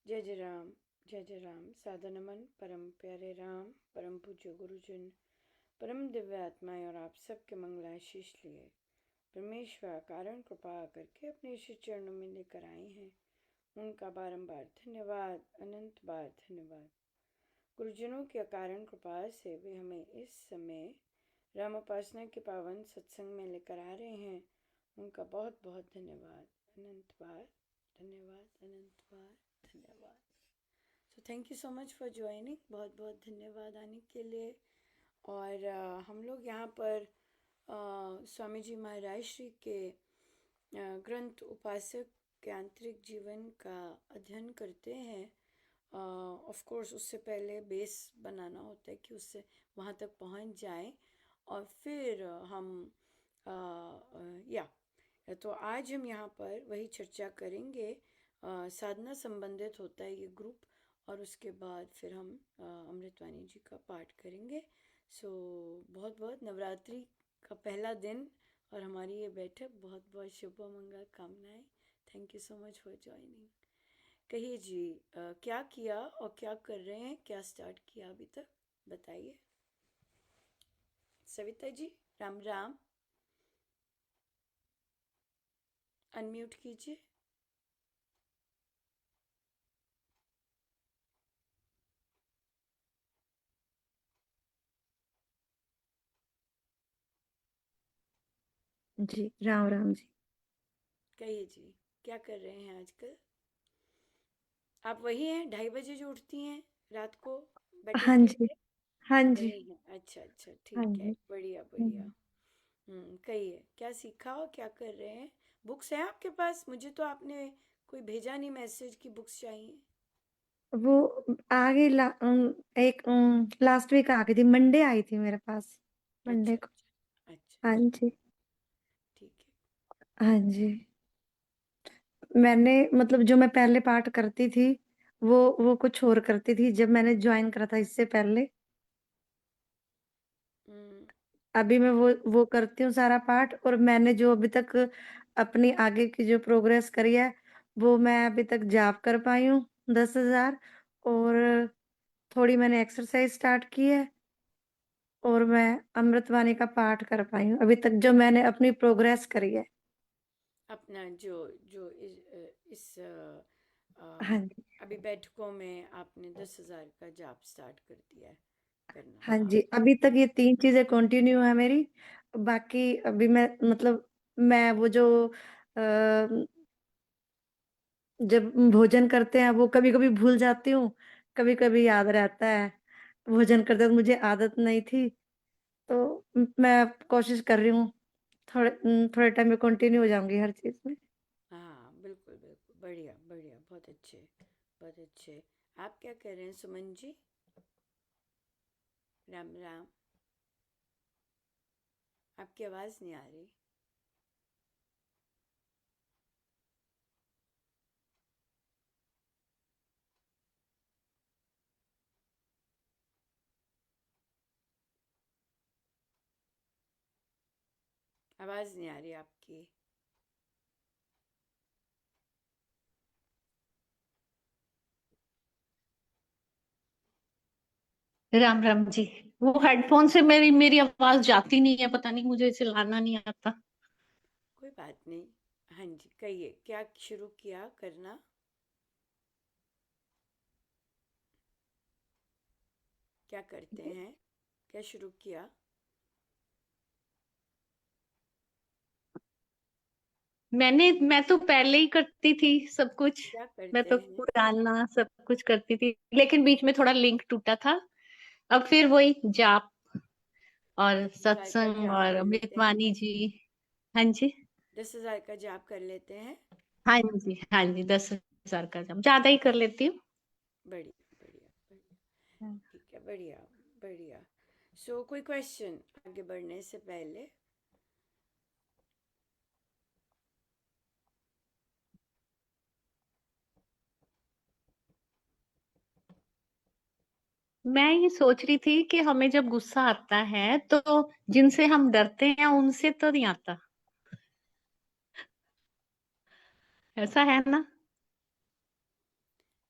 जय जय राम, जय जय राम। सादर नमन परम प्यारे राम, परम पूज्य गुरुजन, परम दिव्य आत्माएं और आप सबके मंगलाशीष लिए परमेश्वर कारण कृपा करके अपने श्री चरणों में लेकर आए हैं। उनका बारंबार धन्यवाद, अनंत बार धन्यवाद। गुरुजनों के अकारण कृपा से वे हमें इस समय राम उपासना के पावन सत्संग में लेकर आ रहे हैं। उनका बहुत बहुत धन्यवाद, अनंत बार धन्यवाद, अनंत बार धन्यवाद। So thank you so much for joining. बहुत बहुत धन्यवाद आने के लिए। और हम लोग यहाँ पर स्वामी जी महाराज श्री के ग्रंथ उपासक के आंतरिक जीवन का अध्ययन करते हैं। ऑफ कोर्स उससे पहले बेस बनाना होता है कि उससे वहाँ तक पहुँच जाए और फिर हम या तो आज हम यहाँ पर वही चर्चा करेंगे। साधना संबंधित होता है ये ग्रुप, और उसके बाद फिर हम अमृतवाणी जी का पाठ करेंगे। सो बहुत बहुत नवरात्रि का पहला दिन और हमारी ये बैठक बहुत बहुत शुभ और मंगल कामनाएं। Thank you so much for joining. कहिए जी, क्या किया और क्या कर रहे हैं, क्या स्टार्ट किया अभी तक, बताइए। सविता जी, राम राम। अनम्यूट कीजिए। जी राम राम जी। कहिए जी, क्या कर रहे हैं आजकल? आप वही हैं 2:30 बजे जो उठती हैं रात को बैठक हाँ के जी। लिए? हाँ जी। वही हैं। अच्छा अच्छा, हाँ ठीक है, जी। बढ़िया बढ़िया। हम्म। कहिए क्या सीखा और क्या कर रहे हैं? बुक्स हैं आपके पास? मुझे तो आपने कोई भेजा नहीं मैसेज की बुक्स चाहिए। वो आगे एक लास्ट वीक आ गई थी, मंडे आई थी मेरे पास, मंडे अच्छा को। अच्छा अच्छा हाँ अच्छा, जी। ठीक है। हाँ जी। मैंने मतलब जो मैं पहले पाठ करती थी वो कुछ और करती थी जब मैंने ज्वाइन करा था इससे पहले। हम्म, अभी मैं वो करती हूँ सारा पाठ, और मैंने जो अभी तक अपनी आगे की जो प्रोग्रेस करी है वो मैं अभी तक जाप कर पाई हूँ 10,000, और थोड़ी मैंने एक्सरसाइज स्टार्ट की है, और मैं अमृतवाणी का पाठ कर पाई हूँ अभी तक जो मैंने अपनी प्रोग्रेस करी है। अपना जो जो इस हाँ जी। अभी बैठकों में आपने 10,000 का जाप स्टार्ट कर दिया है करना। हाँ हाँ, जी, अभी तक ये 3 चीजें कंटिन्यू है मेरी। बाकी अभी मैं मतलब मैं वो जो जब भोजन करते हैं वो कभी-कभी भूल जाती हूँ, कभी-कभी याद रहता है। भोजन करते वक़्त मुझे आदत नहीं थी, तो मैं कोशिश कर रही हूँ थोड़े टाइम में कंटिन्यू हो जाऊँगी हर चीज़ में। हाँ, बिल्कुल बिल्कुल, बढ़िया बढ़िया, बहुत अच्छे, बहुत अच्छे। आप क्या कह रहे हैं सुमन जी? राम राम। आपकी आवाज़ नहीं आ रही। आवाज़ नहीं आ रही आपकी। राम राम जी। वो हेडफोन से मेरी मेरी आवाज जाती नहीं है, पता नहीं, मुझे चलाना नहीं आता। कोई बात नहीं। हाँ जी, कहिए क्या शुरू किया करना? क्या करते हैं? क्या शुरू किया? मैं तो पहले ही करती थी सब कुछ। क्या मैं करते तो हैं? डालना सब कुछ करती थी, लेकिन बीच में थोड़ा लिंक टूटा था। अब फिर वही जाप और 10,000 का सत्संग जाप और कर लेते हैं? अमृतवाणी जी। हाँ जी। 10,000 का जाप कर लेते हैं? हाँ जी, हाँ जी, 10,000 का जाप ज्यादा ही कर लेती हूँ। बढ़िया बढ़िया बढ़िया, ठीक है, बढ़िया बढ़िया। सो कोई क्वेश्चन आगे बढ़ने से पहले? मैं ये सोच रही थी कि हमें जब गुस्सा आता है तो जिनसे हम डरते हैं उनसे तो नहीं आता, ऐसा है ना?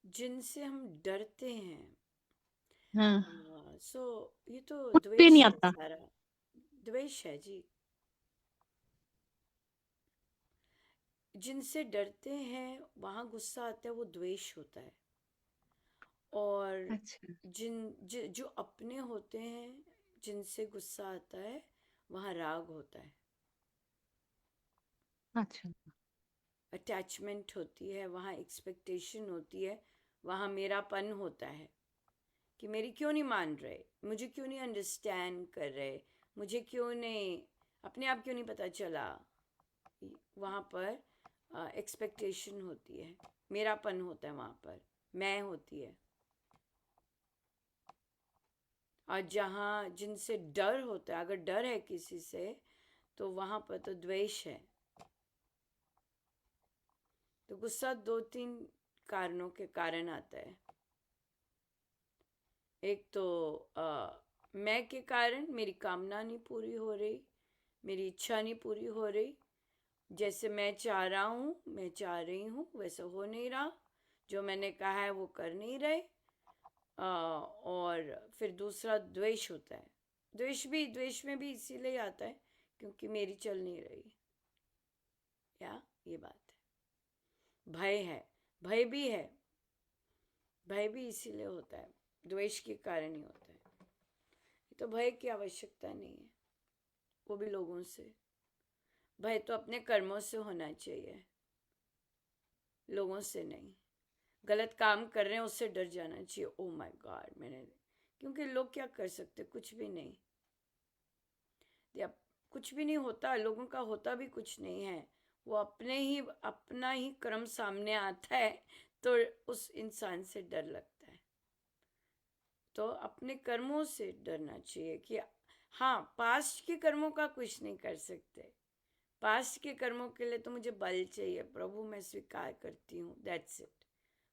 जिनसे हम डरते हैं। हाँ, सो ये तो मुझ पे नहीं द्वेष है आता। सारा, द्वेष है जी। जिनसे डरते हैं वहां गुस्सा आता है, वो द्वेष होता है। और अच्छा, जो अपने होते हैं, जिनसे गुस्सा आता है, वहां राग होता है, अच्छा, अटैचमेंट होती है, वहां एक्सपेक्टेशन होती है, वहां मेरापन होता है कि मेरी क्यों नहीं मान रहे, मुझे क्यों नहीं अंडरस्टैंड कर रहे, मुझे क्यों नहीं, अपने आप क्यों नहीं पता चला। वहां पर एक्सपेक्टेशन होती है, मेरापन होता है, वहां पर मैं होती है। और जहाँ जिनसे डर होता है, अगर डर है किसी से, तो वहां पर तो द्वेष है। तो गुस्सा दो तीन कारणों के कारण आता है। एक तो मैं के कारण मेरी कामना नहीं पूरी हो रही, मेरी इच्छा नहीं पूरी हो रही, जैसे मैं चाह रहा हूँ, मैं चाह रही हूँ, वैसा हो नहीं रहा, जो मैंने कहा है वो कर नहीं रहे। और फिर दूसरा द्वेष होता है। द्वेष में भी इसीलिए आता है क्योंकि मेरी चल नहीं रही, या ये बात है। भय है, भय भी है, भय भी इसीलिए होता है, द्वेष के कारण ही होता है। तो भय की आवश्यकता नहीं है, वो भी लोगों से। भय तो अपने कर्मों से होना चाहिए, लोगों से नहीं। गलत काम कर रहे हैं उससे डर जाना चाहिए, ओ माय गॉड मैंने, क्योंकि लोग क्या कर सकते, कुछ भी नहीं। या कुछ भी नहीं होता, लोगों का होता भी कुछ नहीं है। वो अपना ही कर्म सामने आता है, तो उस इंसान से डर लगता है। तो अपने कर्मों से डरना चाहिए कि हाँ, पास्ट के कर्मों का कुछ नहीं कर सकते। पास्ट के कर्मों के लिए तो मुझे बल चाहिए, प्रभु मैं स्वीकार करती हूँ, दैट्स इट।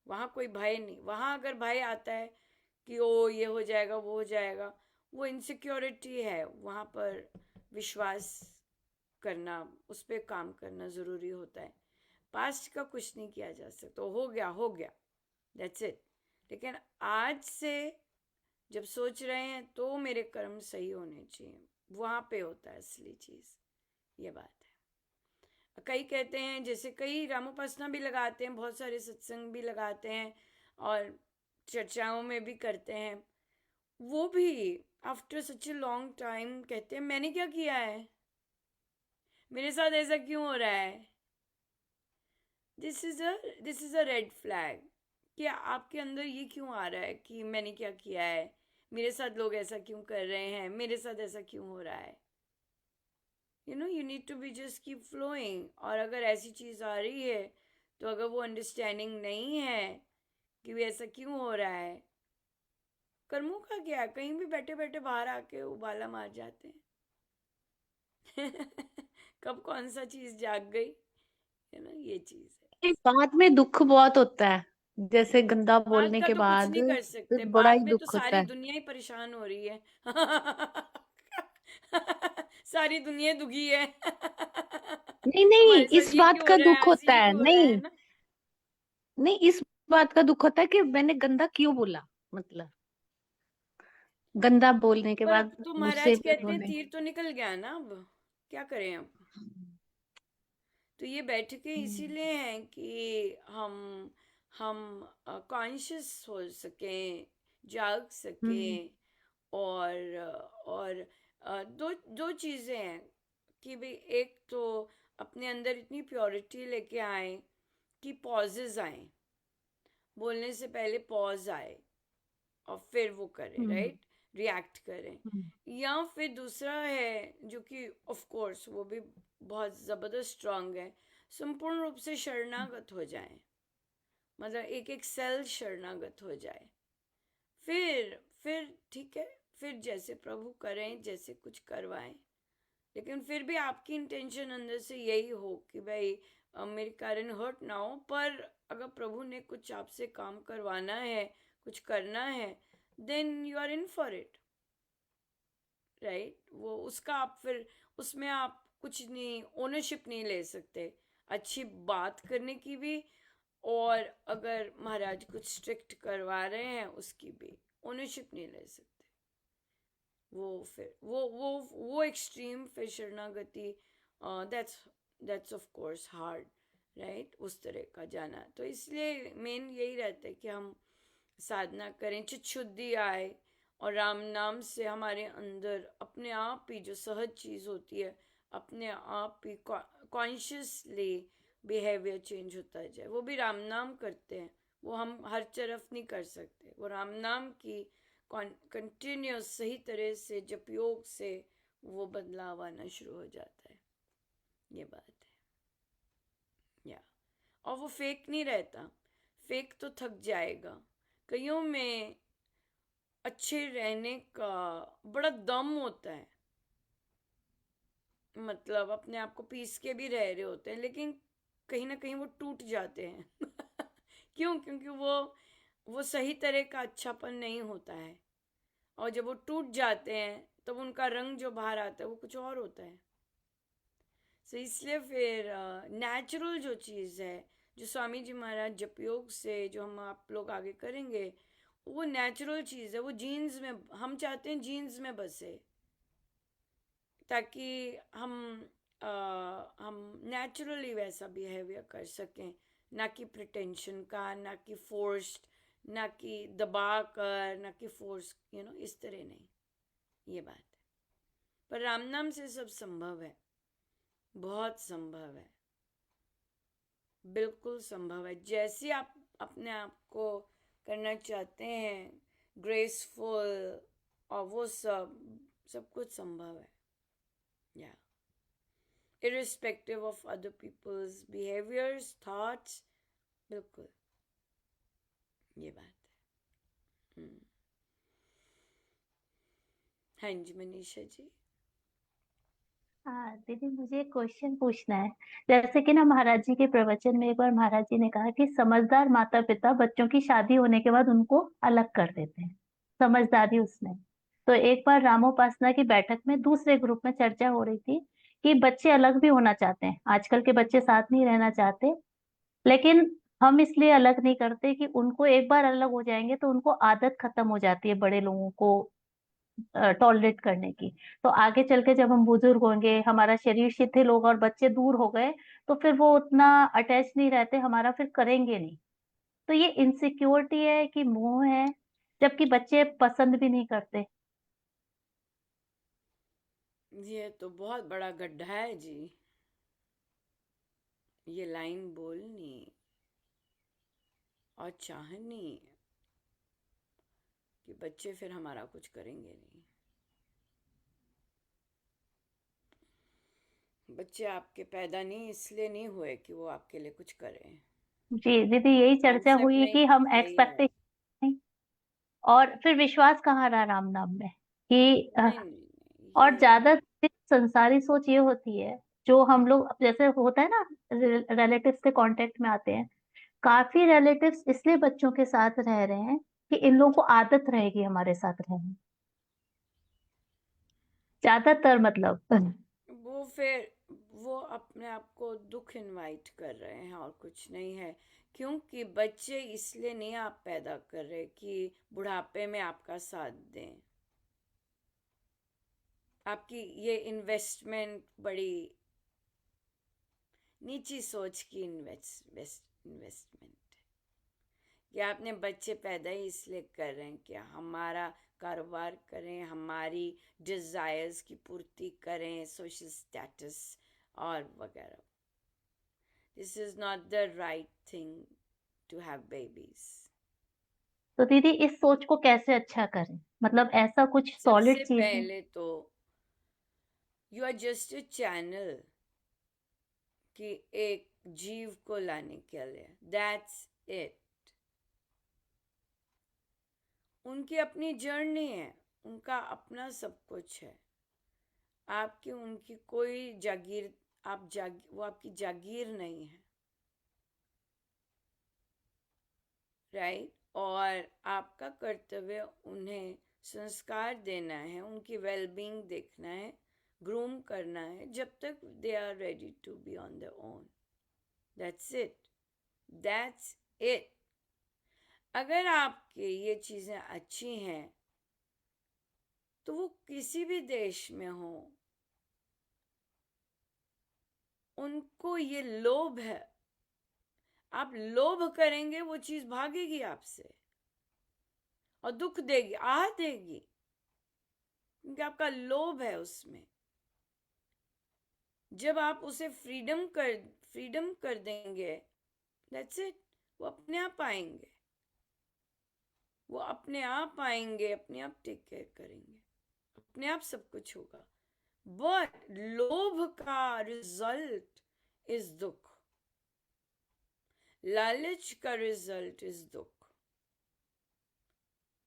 वहाँ कोई भय नहीं। वहाँ अगर भय आता है कि ओ ये हो जाएगा वो हो जाएगा, वो इनसिक्योरिटी है। वहाँ पर विश्वास करना, उस पर काम करना ज़रूरी होता है। पास्ट का कुछ नहीं किया जा सकता, हो गया, दैट्स इट। लेकिन आज से जब सोच रहे हैं तो मेरे कर्म सही होने चाहिए, वहाँ पे होता है असली चीज़, ये बात है। कई कहते हैं, जैसे कई रामोपासना भी लगाते हैं, बहुत सारे सत्संग भी लगाते हैं और चर्चाओं में भी करते हैं, वो भी after such a long time कहते हैं मैंने क्या किया है, मेरे साथ ऐसा क्यों हो रहा है। This is a red flag. कि आपके अंदर ये क्यों आ रहा है कि मैंने क्या किया है, मेरे साथ लोग ऐसा क्यों कर रहे हैं, मेरे साथ ऐसा क्यों हो रहा है। You need to be just keep flowing. और अगर ऐसी चीज़ आ रही है, तो अगर वो अंडरस्टैंडिंग नहीं है कि वे ऐसा क्यों हो रहा है, कर्मों का क्या है, कहीं भी बैठे बैठे बाहर आके उबाला मार जाते हैं। कब कौन सा चीज़ जाग गई, है ना, ये चीज़ है। बाद में दुख बहुत होता है, जैसे गंदा बाद बोलने का के तो कुछ बाद नहीं कर फिर सकते, बड़ा बाद ही में तो दुख होता सारी है। दुनिया ही परेशान हो रही है। सारी दुनिया दुखी है। नहीं नहीं, हमारे साथ इस ये बात क्यों हो का रहा है, दुख आज होता ये है। क्यों हो रहा है नहीं ना। नहीं, इस बात का दुख होता है कि मैंने गंदा क्यों बोला, मतलब गंदा बोलने के पर अब बाद तो गुस्से महाराज में कहते हैं रोने। तीर तो निकल गया ना, अब क्या करें अब। तो ये बैठकें हम्म, इसीलिए हैं कि हम कॉन्शियस हो सकें, जाग हम्म, सकें। और दो दो चीज़ें हैं कि भाई, एक तो अपने अंदर इतनी प्योरिटी लेके आए कि पॉजेज आए, बोलने से पहले पॉज आए और फिर वो करें, हम्म, राइट, रिएक्ट करें। हम्म, या फिर दूसरा है जो कि ऑफ कोर्स वो भी बहुत ज़बरदस्त स्ट्रांग है, संपूर्ण रूप से शरणागत हो जाए, मतलब एक एक सेल शरणागत हो जाए। फिर ठीक है, फिर जैसे प्रभु करें, जैसे कुछ करवाएं। लेकिन फिर भी आपकी इंटेंशन अंदर से यही हो कि भाई मेरे कारण हर्ट ना हो, पर अगर प्रभु ने कुछ आपसे काम करवाना है, कुछ करना है, then you are in for it, right. वो उसका आप फिर उसमें आप कुछ नहीं, ओनरशिप नहीं ले सकते, अच्छी बात करने की भी और अगर महाराज कुछ स्ट्रिक्ट करवा रहे हैं उसकी भी ओनरशिप नहीं ले सकते। वो फिर वो एक्सट्रीम फिर शरणागति, that's of course hard, right, उस तरह का जाना। तो इसलिए मेन यही रहता है कि हम साधना करें, चित्तशुद्धि आए और राम नाम से हमारे अंदर अपने आप ही जो सहज चीज होती है अपने आप ही कॉन्शियसली बिहेवियर चेंज होता जाए। वो भी राम नाम करते हैं, वो हम हर तरफ नहीं कर सकते। वो राम नाम की कंटिन्यूस सही तरह से जप योग से वो बदलाव आना शुरू हो जाता है। ये बात है या, और वो फेक नहीं रहता। फेक तो थक जाएगा। कईयों में अच्छे रहने का बड़ा दम होता है, मतलब अपने आप को पीस के भी रह रहे होते हैं, लेकिन कहीं ना कहीं वो टूट जाते हैं क्यों? क्योंकि वो सही तरह का अच्छापन नहीं होता है, और जब वो टूट जाते हैं तब तो उनका रंग जो बाहर आता है वो कुछ और होता है। सो इसलिए फिर नेचुरल जो चीज़ है, जो स्वामी जी महाराज जप योग से जो हम आप लोग आगे करेंगे, वो नेचुरल चीज़ है। वो जीन्स में, हम चाहते हैं जीन्स में बसे, ताकि हम नेचुरली वैसा बिहेवियर कर सकें, ना कि प्रिटेंशन का, ना कि फोर्स्ड, ना कि दबा कर, ना कि फोर्स, इस तरह नहीं। ये बात है। पर राम नाम से सब संभव है, बहुत संभव है, बिल्कुल संभव है। जैसे आप अपने आप को करना चाहते हैं ग्रेसफुल, और वो सब कुछ संभव है या, irrespective of other people's behaviors, thoughts, बिल्कुल ये बात है। हाँ जी मनीषा जी। हाँ दीदी, मुझे एक क्वेश्चन पूछना है। जैसे कि ना महाराज जी के प्रवचन में एक बार महाराज जी ने कहा कि समझदार माता पिता बच्चों की शादी होने के बाद उनको अलग कर देते हैं, समझदारी उसमें। तो एक बार रामोपासना की बैठक में दूसरे ग्रुप में चर्चा हो रही थी कि बच्चे अलग भी होना चाहते हैं, आजकल के बच्चे साथ नहीं रहना चाहते, लेकिन हम इसलिए अलग नहीं करते कि उनको एक बार अलग हो जाएंगे तो उनको आदत खत्म हो जाती है बड़े लोगों को टॉलरेट करने की। तो आगे चल के जब हम बुजुर्ग होंगे, हमारा शरीर शिथिल होगा और बच्चे दूर हो गए, तो फिर वो उतना अटैच नहीं रहते हमारा, फिर करेंगे नहीं। तो ये इनसिक्योरिटी है कि मोह है, जबकि बच्चे पसंद भी नहीं करते। ये तो बहुत बड़ा गड्ढा है जी, ये लाइन बोलनी और चाहनी कि बच्चे फिर हमारा कुछ करेंगे नहीं। बच्चे आपके पैदा नहीं इसलिए नहीं हुए कि वो आपके लिए कुछ करें। जी दीदी, यही चर्चा कॉन्सेप्ट हुई नहीं कि हम सही है। एक्सपेक्टेशन, और फिर विश्वास कहाँ रहा राम नाम में कि नहीं नहीं नहीं, और ये ज्यादा संसारी सोच ये होती है, जो हम लोग जैसे होता है ना, रिलेटिव्स के कांटेक्ट में आते हैं, काफी रिलेटिव्स इसलिए बच्चों के साथ रह रहे हैं कि इन लोगों को आदत रहेगी हमारे साथ रहने, ज्यादातर मतलब। वो फिर वो अपने आप को दुख इनवाइट कर रहे हैं और कुछ नहीं है। क्योंकि बच्चे इसलिए नहीं आप पैदा कर रहे कि बुढ़ापे में आपका साथ दें। आपकी ये इन्वेस्टमेंट बड़ी नीची सोच की इन्वेस्टमेंट कि आपने बच्चे पैदा ही इसलिए कर रहे हैं कि हमारा कारोबार करें, हमारी डिजायर्स की पूर्ति करें, सोशल स्टेटस और वगैरह। This is not the right thing to have babies. तो दीदी इस सोच को कैसे अच्छा करें, मतलब ऐसा कुछ सबसे सॉलिड चीज है? पहले तो you are just a channel कि एक जीव को लाने के लिए, दैट्स इट। उनकी अपनी जर्नी है, उनका अपना सब कुछ है। आपकी उनकी कोई जागीर, वो आपकी जागीर नहीं है, राइट। और आपका कर्तव्य उन्हें संस्कार देना है, उनकी वेलबींग देखना है, ग्रूम करना है, जब तक they are ready to be on their own. That's it. That's it. अगर आपके ये चीजें अच्छी हैं तो वो किसी भी देश में हो, उनको ये लोभ है, आप लोभ करेंगे वो चीज भागेगी आपसे और दुख देगी, आह देगी, क्योंकि आपका लोभ है उसमें। जब आप उसे फ्रीडम कर देंगे, दैट्स इट, वो अपने आप आएंगे, वो अपने आप आएंगे, अपने आप टेक केयर करेंगे, अपने आप सब कुछ होगा। बट लोभ का रिजल्ट इज दुख, लालच का रिजल्ट इज दुख।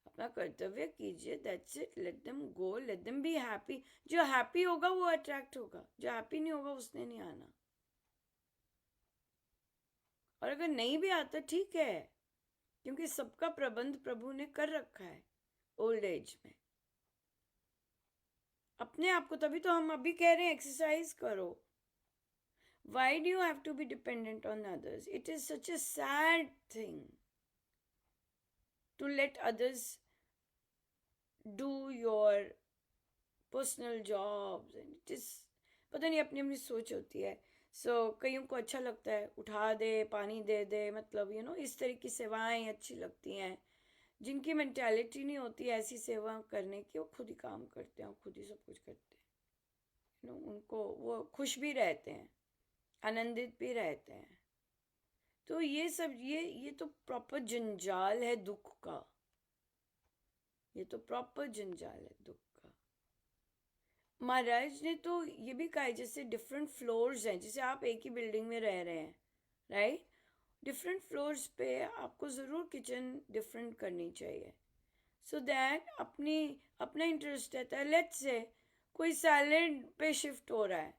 अपना कर्तव्य कीजिए, that's it, let them go, let them be happy. जो हैप्पी होगा वो अट्रैक्ट होगा, जो हैप्पी नहीं होगा उसने नहीं आना। और अगर नहीं भी आता ठीक है, क्योंकि सबका प्रबंध प्रभु ने कर रखा है ओल्ड एज में अपने आप को। तभी तो हम अभी कह रहे हैं एक्सरसाइज करो। Why do you have to be dependent on others? It is such a sad thing to let others do your personal jobs, and it is, पता नहीं, अपनी अपनी सोच होती है। कईयों को अच्छा लगता है उठा दे, पानी दे दे, मतलब इस तरह की सेवाएं अच्छी लगती हैं। जिनकी मेंटालिटी नहीं होती ऐसी सेवा करने की, वो खुद ही काम करते हैं और खुद ही सब कुछ करते हैं। उनको वो खुश भी रहते हैं, आनंदित भी रहते हैं। तो ये सब ये तो प्रॉपर जंजाल है दुख का, ये तो प्रॉपर जंजाल है दुख का। महाराज ने तो ये भी कहा है, जैसे डिफरेंट फ्लोर्स हैं, जैसे आप एक ही बिल्डिंग में रह रहे हैं, राइट, डिफरेंट फ्लोर्स पे आपको ज़रूर किचन डिफरेंट करनी चाहिए, सो दैट अपना इंटरेस्ट रहता है। लेट्स से कोई सैलेड पे शिफ्ट हो रहा है,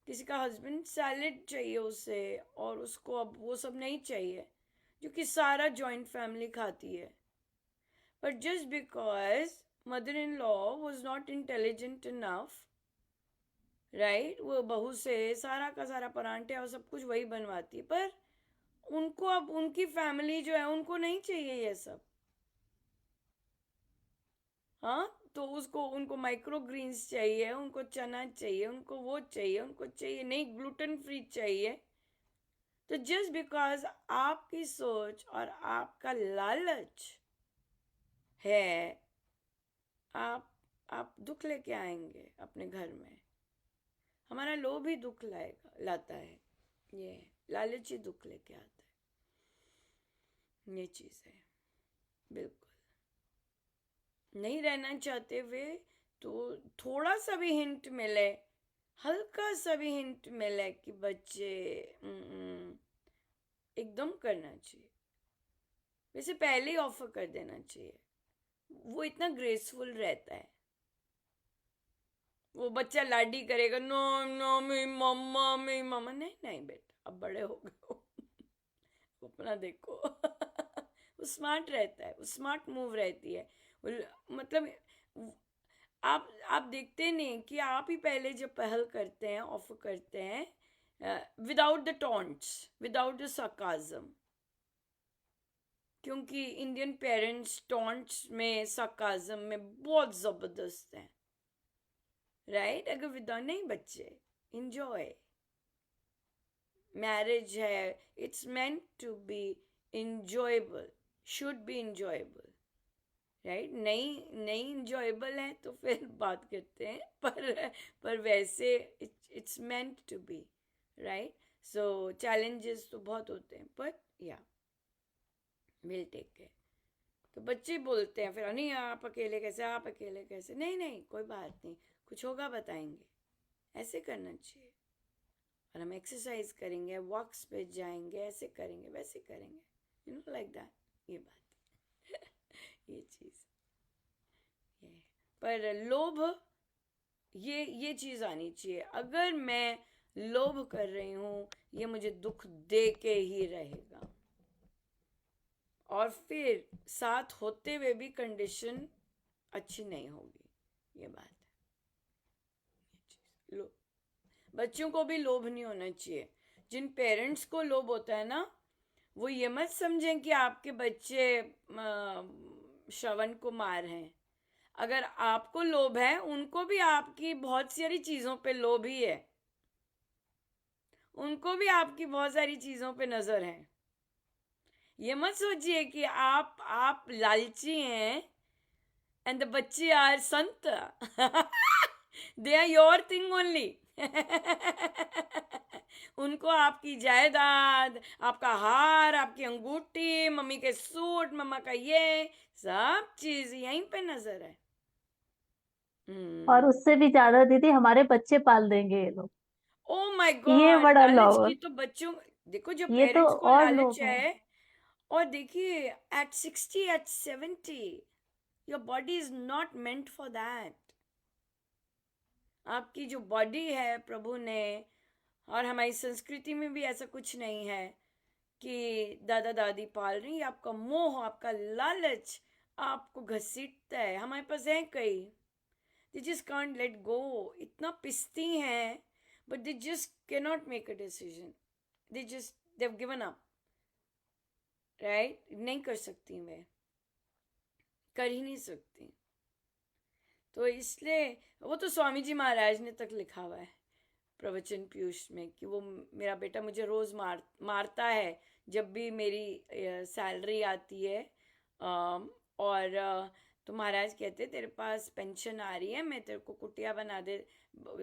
किसी का हस्बैंड सैलेड चाहिए उसे, और उसको अब वो सब नहीं चाहिए जो कि सारा जॉइंट फैमिली खाती है। But just because mother in law was not intelligent enough, right, वो बहू से सारा का सारा परांठे और सब कुछ वही बनवाती है, पर उनको अब उनकी फैमिली जो है उनको नहीं चाहिए ये सब। हाँ, तो उनको माइक्रो ग्रीन्स चाहिए, उनको चना चाहिए, उनको वो चाहिए, उनको चाहिए नहीं ग्लूटेन फ्री चाहिए। तो जस्ट बिकॉज आपकी सोच और आपका लालच है, आप दुख लेके आएंगे अपने घर में। हमारा लोभ ही दुख लाता है, ये लालच ही दुख लेके आता है। ये चीज है, बिल्कुल नहीं रहना चाहते वे, तो थोड़ा सा भी हिंट मिले, हल्का सा भी हिंट मिले कि बच्चे एकदम करना चाहिए, वैसे पहले ही ऑफर कर देना चाहिए। वो इतना ग्रेसफुल रहता है, वो बच्चा लाडी करेगा, नो नो मेरी मम्मा, मेरी मम्मा। नहीं नहीं बेटा, अब बड़े हो गए हो, अपना देखो। वो स्मार्ट रहता है, वो स्मार्ट मूव रहती है। मतलब आप देखते नहीं कि आप ही पहले जब पहल करते हैं, ऑफर करते हैं, without the taunts, without the sarcasm, क्योंकि इंडियन पेरेंट्स टॉन्ट्स में, sarcasm में बहुत जबरदस्त हैं, राइट। अगर विदाउट, नहीं बच्चे इंजॉय, मैरिज है, it's meant to be enjoyable, should be enjoyable, right. नहीं इंजॉयबल है तो फिर बात करते हैं, पर वैसे it's meant to be, right. So challenges तो बहुत होते हैं, पर या विल टेक केयर। तो बच्चे बोलते हैं फिर, नहीं आप अकेले कैसे, आप अकेले कैसे, नहीं कोई बात नहीं, कुछ होगा बताएंगे, ऐसे करना चाहिए। और हम एक्सरसाइज करेंगे, वॉक्स पे जाएंगे, ऐसे करेंगे, वैसे करेंगे, लाइक दैट। ये बात ये चीज, ये पर लोभ, ये चीज आनी चाहिए। अगर मैं लोभ कर रही हूं, ये मुझे दुख दे के ही रहेगा, और फिर साथ होते हुए भी कंडीशन अच्छी नहीं होगी। ये बात है, ये चीज। बच्चों को भी लोभ नहीं होना चाहिए। जिन पेरेंट्स को लोभ होता है ना, वो ये मत समझें कि आपके बच्चे श्रवण कुमार हैं। अगर आपको लोभ है, उनको भी आपकी बहुत सारी चीजों पे लोभ ही है, उनको भी आपकी बहुत सारी चीजों पे नजर है। ये मत सोचिए कि आप लालची हैं एंड द बच्चे आर संत। They are your thing only. उनको आपकी जायदाद, आपका हार, आपकी अंगूठी, मम्मी के सूट, मम्मा का ये सब चीज यहीं पे नजर है। और उससे भी ज्यादा दीदी हमारे बच्चे पाल देंगे ये लोग। ओ माय ये गॉड, बड़ा लालच लव, की तो बच्चों, देखो जो ये तो पेरेंट्स को और लालच लोग हैं। है, और देखिए at 60 at 70 your body is not meant for that. आपकी जो बॉडी है प्रभु ने, और हमारी संस्कृति में भी ऐसा कुछ नहीं है कि दादा दादी पाल रही है। आपका मोह, आपका लालच आपको घसीटता है। हमारे पास है कई, they just can't let go, इतना पिसती हैं, but they just can not make a decision, they just they have given up, right? नहीं कर सकती, वे कर ही नहीं सकती। तो इसलिए वो तो स्वामी जी महाराज ने तक लिखा हुआ है प्रवचन पीयूष में कि वो मेरा बेटा मुझे रोज मारता है जब भी मेरी सैलरी आती है। और तो महाराज कहते तेरे पास पेंशन आ रही है, मैं तेरे को कुटिया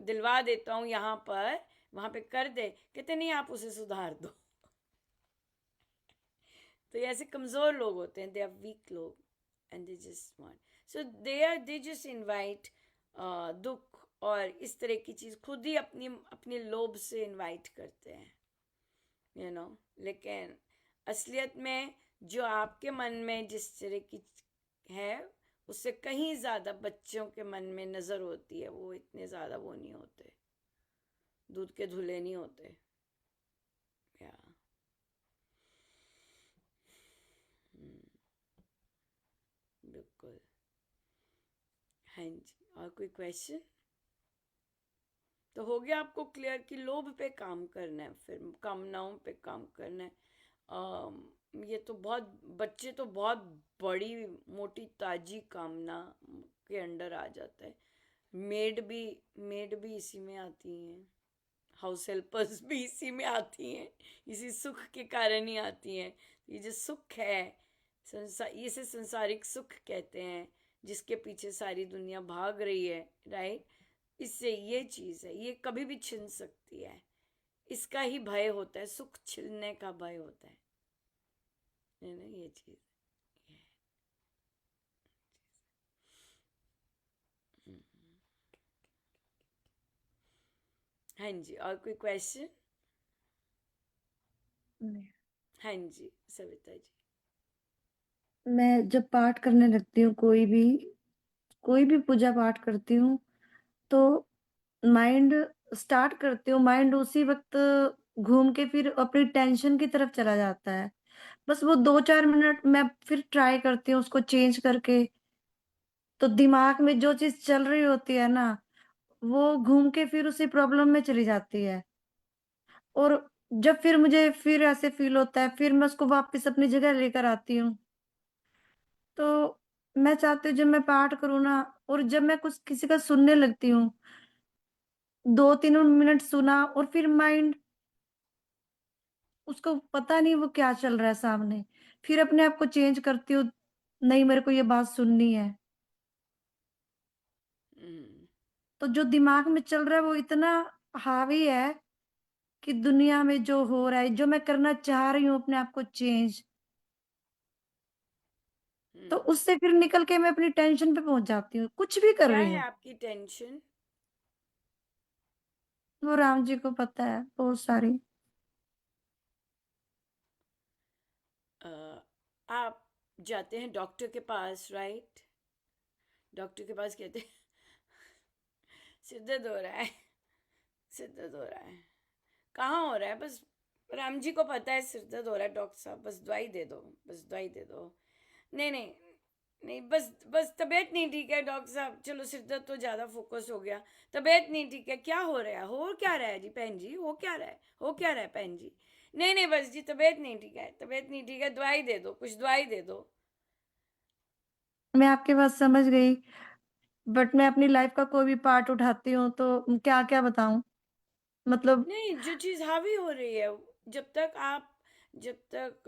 दिलवा देता हूँ यहाँ पर, वहां पे कर दे। कहते नहीं, आप उसे सुधार दो। तो ये ऐसे कमजोर लोग होते हैं, दे आर वीक लोग, and they just want, so they just invite दुख और इस तरह की चीज खुद ही अपने लोभ से इनवाइट करते हैं, यू नो। लेकिन असलियत में जो आपके मन में जिस तरह की है, उससे कहीं ज्यादा बच्चों के मन में नजर होती है। वो इतने ज्यादा वो नहीं होते, दूध के धुले नहीं होते। या बिल्कुल। हाँ जी, और कोई क्वेश्चन? तो हो गया आपको क्लियर कि लोभ पे काम करना है, फिर कामनाओं पे काम करना है। ये तो बहुत, बच्चे तो बहुत बड़ी मोटी ताजी कामना के अंडर आ जाता है। मेड भी इसी में आती हैं, हाउस हेल्पर्स भी इसी में आती हैं, इसी सुख के कारण ही आती हैं। ये जो सुख है, इसे संसारिक सुख कहते हैं, जिसके पीछे सारी दुनिया भाग रही है, राइट? इससे ये चीज है, ये कभी भी छिन सकती है, इसका ही भय होता है, सुख छिनने का भय होता है ना, ये चीज। हाँ जी, और कोई क्वेश्चन? हाँ जी सविता जी। मैं जब पाठ करने लगती हूँ, कोई भी पूजा पाठ करती हूँ, तो माइंड स्टार्ट करती हूँ, माइंड उसी वक्त घूम के फिर अपनी टेंशन की तरफ चला जाता है। बस वो 2-4 मिनट मैं फिर ट्राई करती हूँ उसको चेंज करके, तो दिमाग में जो चीज चल रही होती है ना, वो घूम के फिर उसी प्रॉब्लम में चली जाती है। और जब फिर मुझे फिर ऐसे फील होता है, फिर मैं उसको वापस अपनी जगह लेकर आती हूँ। तो मैं चाहती हूँ जब मैं पाठ करूँ ना, और जब मैं कुछ किसी का सुनने लगती हूँ, 2-3 मिनट सुना और फिर माइंड, उसको पता नहीं वो क्या चल रहा है सामने, फिर अपने आप को चेंज करती हूँ, नहीं मेरे को ये बात सुननी है। हम्म। तो जो दिमाग में चल रहा है वो इतना हावी है कि दुनिया में जो हो रहा है, जो मैं करना चाह रही हूँ अपने आप को चेंज, तो हम्म। उससे फिर निकल के मैं अपनी टेंशन पे पहुंच जाती हूँ, कुछ भी कर क्या रही है हूँ। आपकी टेंशन? वो राम जी को पता है, बहुत सारी। आप जाते हैं डॉक्टर के पास, राइट? डॉक्टर के पास कहते हैं सिर दर्द हो रहा है, सिर दर्द हो रहा है। कहाँ हो रहा है? बस राम जी को पता है सिर दर्द हो रहा है, डॉक्टर साहब बस दवाई दे दो, बस दवाई दे दो। नहीं नहीं, नहीं, बस बस तबीयत नहीं ठीक है डॉक्टर साहब। चलो सिर दर्द तो ज्यादा फोकस हो गया। तबीयत नहीं ठीक है, क्या हो रहा है? हो क्या रहा है जी बहन जी? हो क्या रहा है? हो क्या रहा है बहन जी? नहीं नहीं, बस जी तबीयत नहीं ठीक है, तबीयत नहीं ठीक है, दवाई दे दो, कुछ दवाई दे दो। मैं आपकी बात समझ गई, बट मैं अपनी लाइफ का कोई भी पार्ट उठाती हूँ तो क्या-क्या बताऊँ? मतलब नहीं, जो चीज हावी हो रही है, जब तक आप जब तक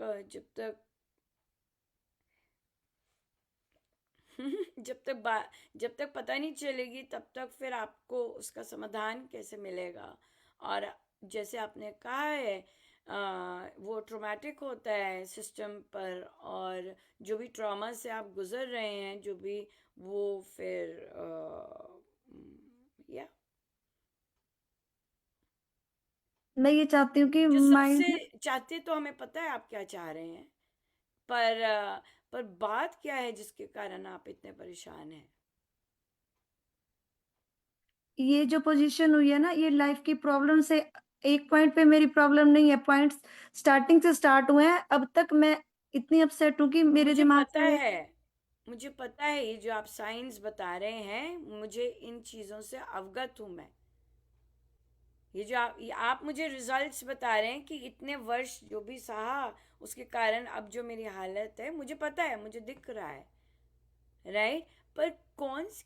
जब तक बा जब तक पता नहीं चलेगी, तब तक फिर आपको उसका समाधान कैसे मिलेगा? और जैसे आपने कहा है, वो ट्रॉमेटिक होता है सिस्टम पर, और जो भी ट्रॉमा से आप गुजर रहे हैं, जो भी वो फिर या मैं ये चाहती हूँ कि जो सबसे माइंड चाहते, तो हमें पता है आप क्या चाह रहे हैं, पर पर बात क्या है जिसके कारण आप इतने परेशान हैं? ये जो पोजीशन हुई है ना, ये लाइफ की प्रॉब्लम से एक पॉइंट पे मेरी प्रॉब्लम नहीं है, पॉइंट्स स्टार्टिंग से स्टार्ट हुए हैं। अब तक मैं इतनी अपसेट हूँ कि मेरे मुझे दिमाग पता से है, मुझे पता है, ये जो आप साइंस बता रहे हैं, मुझे इन चीजों से अवगत हूं मैं। ये आप मुझे रिजल्ट्स बता रहे हैं कि इतने वर्ष जो भी सहा, उसके कारण अब जो मेरी हालत है, मुझे पता है, मुझे दिख रहा है, राइट? पर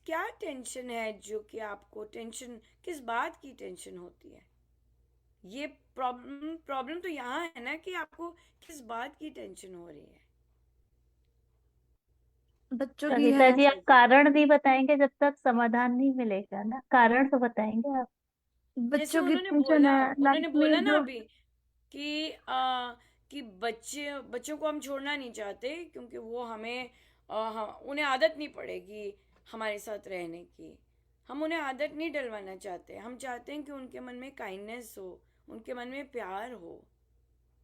क्या टेंशन है जो कि आपको टेंशन, किस बात की टेंशन होती है? ये प्रॉब्लम प्रॉब्लम तो यहाँ है ना, कि आपको किस बात की टेंशन हो रही है? बच्चों की कविता है। जी, अच्छा आप जी। कारण नहीं बताएंगे जब तक समाधान नहीं मिलेगा ना। कारण तो बताएंगे आप। जैसे बच्चों की टेंशन है उन्होंने लाइफ बोला में ना जो अभी कि कि बच्चों को हम छोड़ना नहीं चाहते, क्योंकि वो हमें उन्हें आदत नहीं पड़ेगी हमारे साथ रहने की। हम उन्हें आदत नहीं डलवाना चाहते, हम चाहते हैं कि उनके मन में काइंडनेस हो, उनके मन में प्यार हो।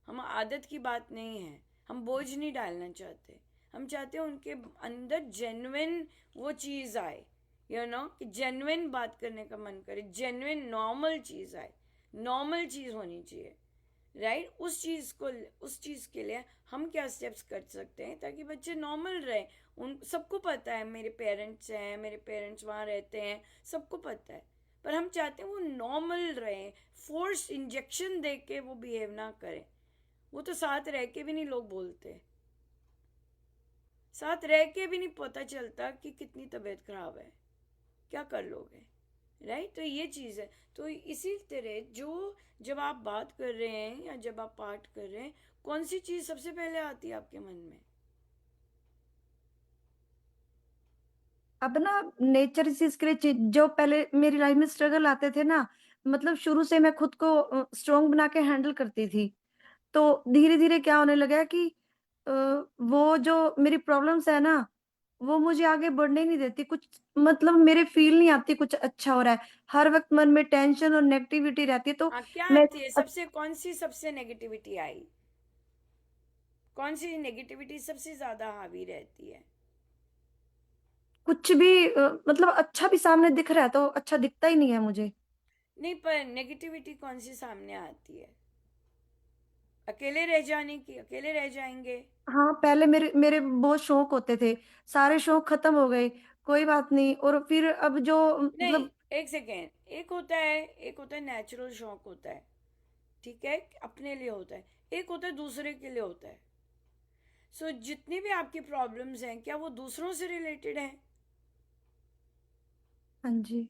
हम आदत की बात नहीं है, हम बोझ नहीं डालना चाहते। हम चाहते हैं उनके अंदर जेन्युइन वो चीज़ आए, कि जेन्युइन बात करने का मन करे, जेन्युइन नॉर्मल चीज़ आए, नॉर्मल चीज़ होनी चाहिए, राइट? उस चीज़ के लिए हम क्या स्टेप्स कर सकते हैं ताकि बच्चे नॉर्मल रहे? उन सबको पता है, मेरे पेरेंट्स हैं, मेरे पेरेंट्स वहाँ रहते हैं, सबको पता है, पर हम चाहते हैं वो नॉर्मल रहे। फोर्स इंजेक्शन दे के वो बिहेव ना करें। वो तो साथ रह के भी नहीं लोग बोलते, साथ रह के भी नहीं पता चलता कि कितनी तबीयत खराब है, क्या कर लोगे, राइट? तो ये चीज़ है। तो इसी तरह जब आप बात कर रहे हैं या जब आप पाठ कर रहे हैं, कौन सी चीज़ सबसे पहले आती है आपके मन में? अब ना नेचर इस चीज के लिए जो पहले मेरी लाइफ में स्ट्रगल आते थे ना, मतलब शुरू से मैं खुद को स्ट्रोंग बना के हैंडल करती थी। तो धीरे धीरे क्या होने लगा कि अ, वो जो मेरी प्रॉब्लम्स है ना, वो मुझे आगे बढ़ने नहीं देती। कुछ मतलब मेरे फील नहीं आती कुछ अच्छा हो रहा है। हर वक्त मन में टेंशन और नेगेटिविटी रहती है। तो हाँ, क्या मैं आती है सबसे? कौन सी सबसे नेगेटिविटी आई? कौन सी नेगेटिविटी सबसे ज्यादा हावी रहती है? कुछ भी मतलब अच्छा भी सामने दिख रहा है तो अच्छा दिखता ही नहीं है मुझे। नहीं, पर नेगेटिविटी कौन सी सामने आती है? अकेले रह जाने की, अकेले रह जाएंगे? हाँ, पहले मेरे मेरे बहुत शौक होते थे, सारे शौक खत्म हो गए। कोई बात नहीं। और फिर अब जो नहीं, मतलब एक सेकेंड। एक होता है नेचुरल शौक होता है, ठीक है, अपने लिए होता है। एक होता है दूसरे के लिए होता है। सो जितनी भी आपकी प्रॉब्लम्स हैं, क्या वो दूसरों से रिलेटेड हैं? हाँ जी,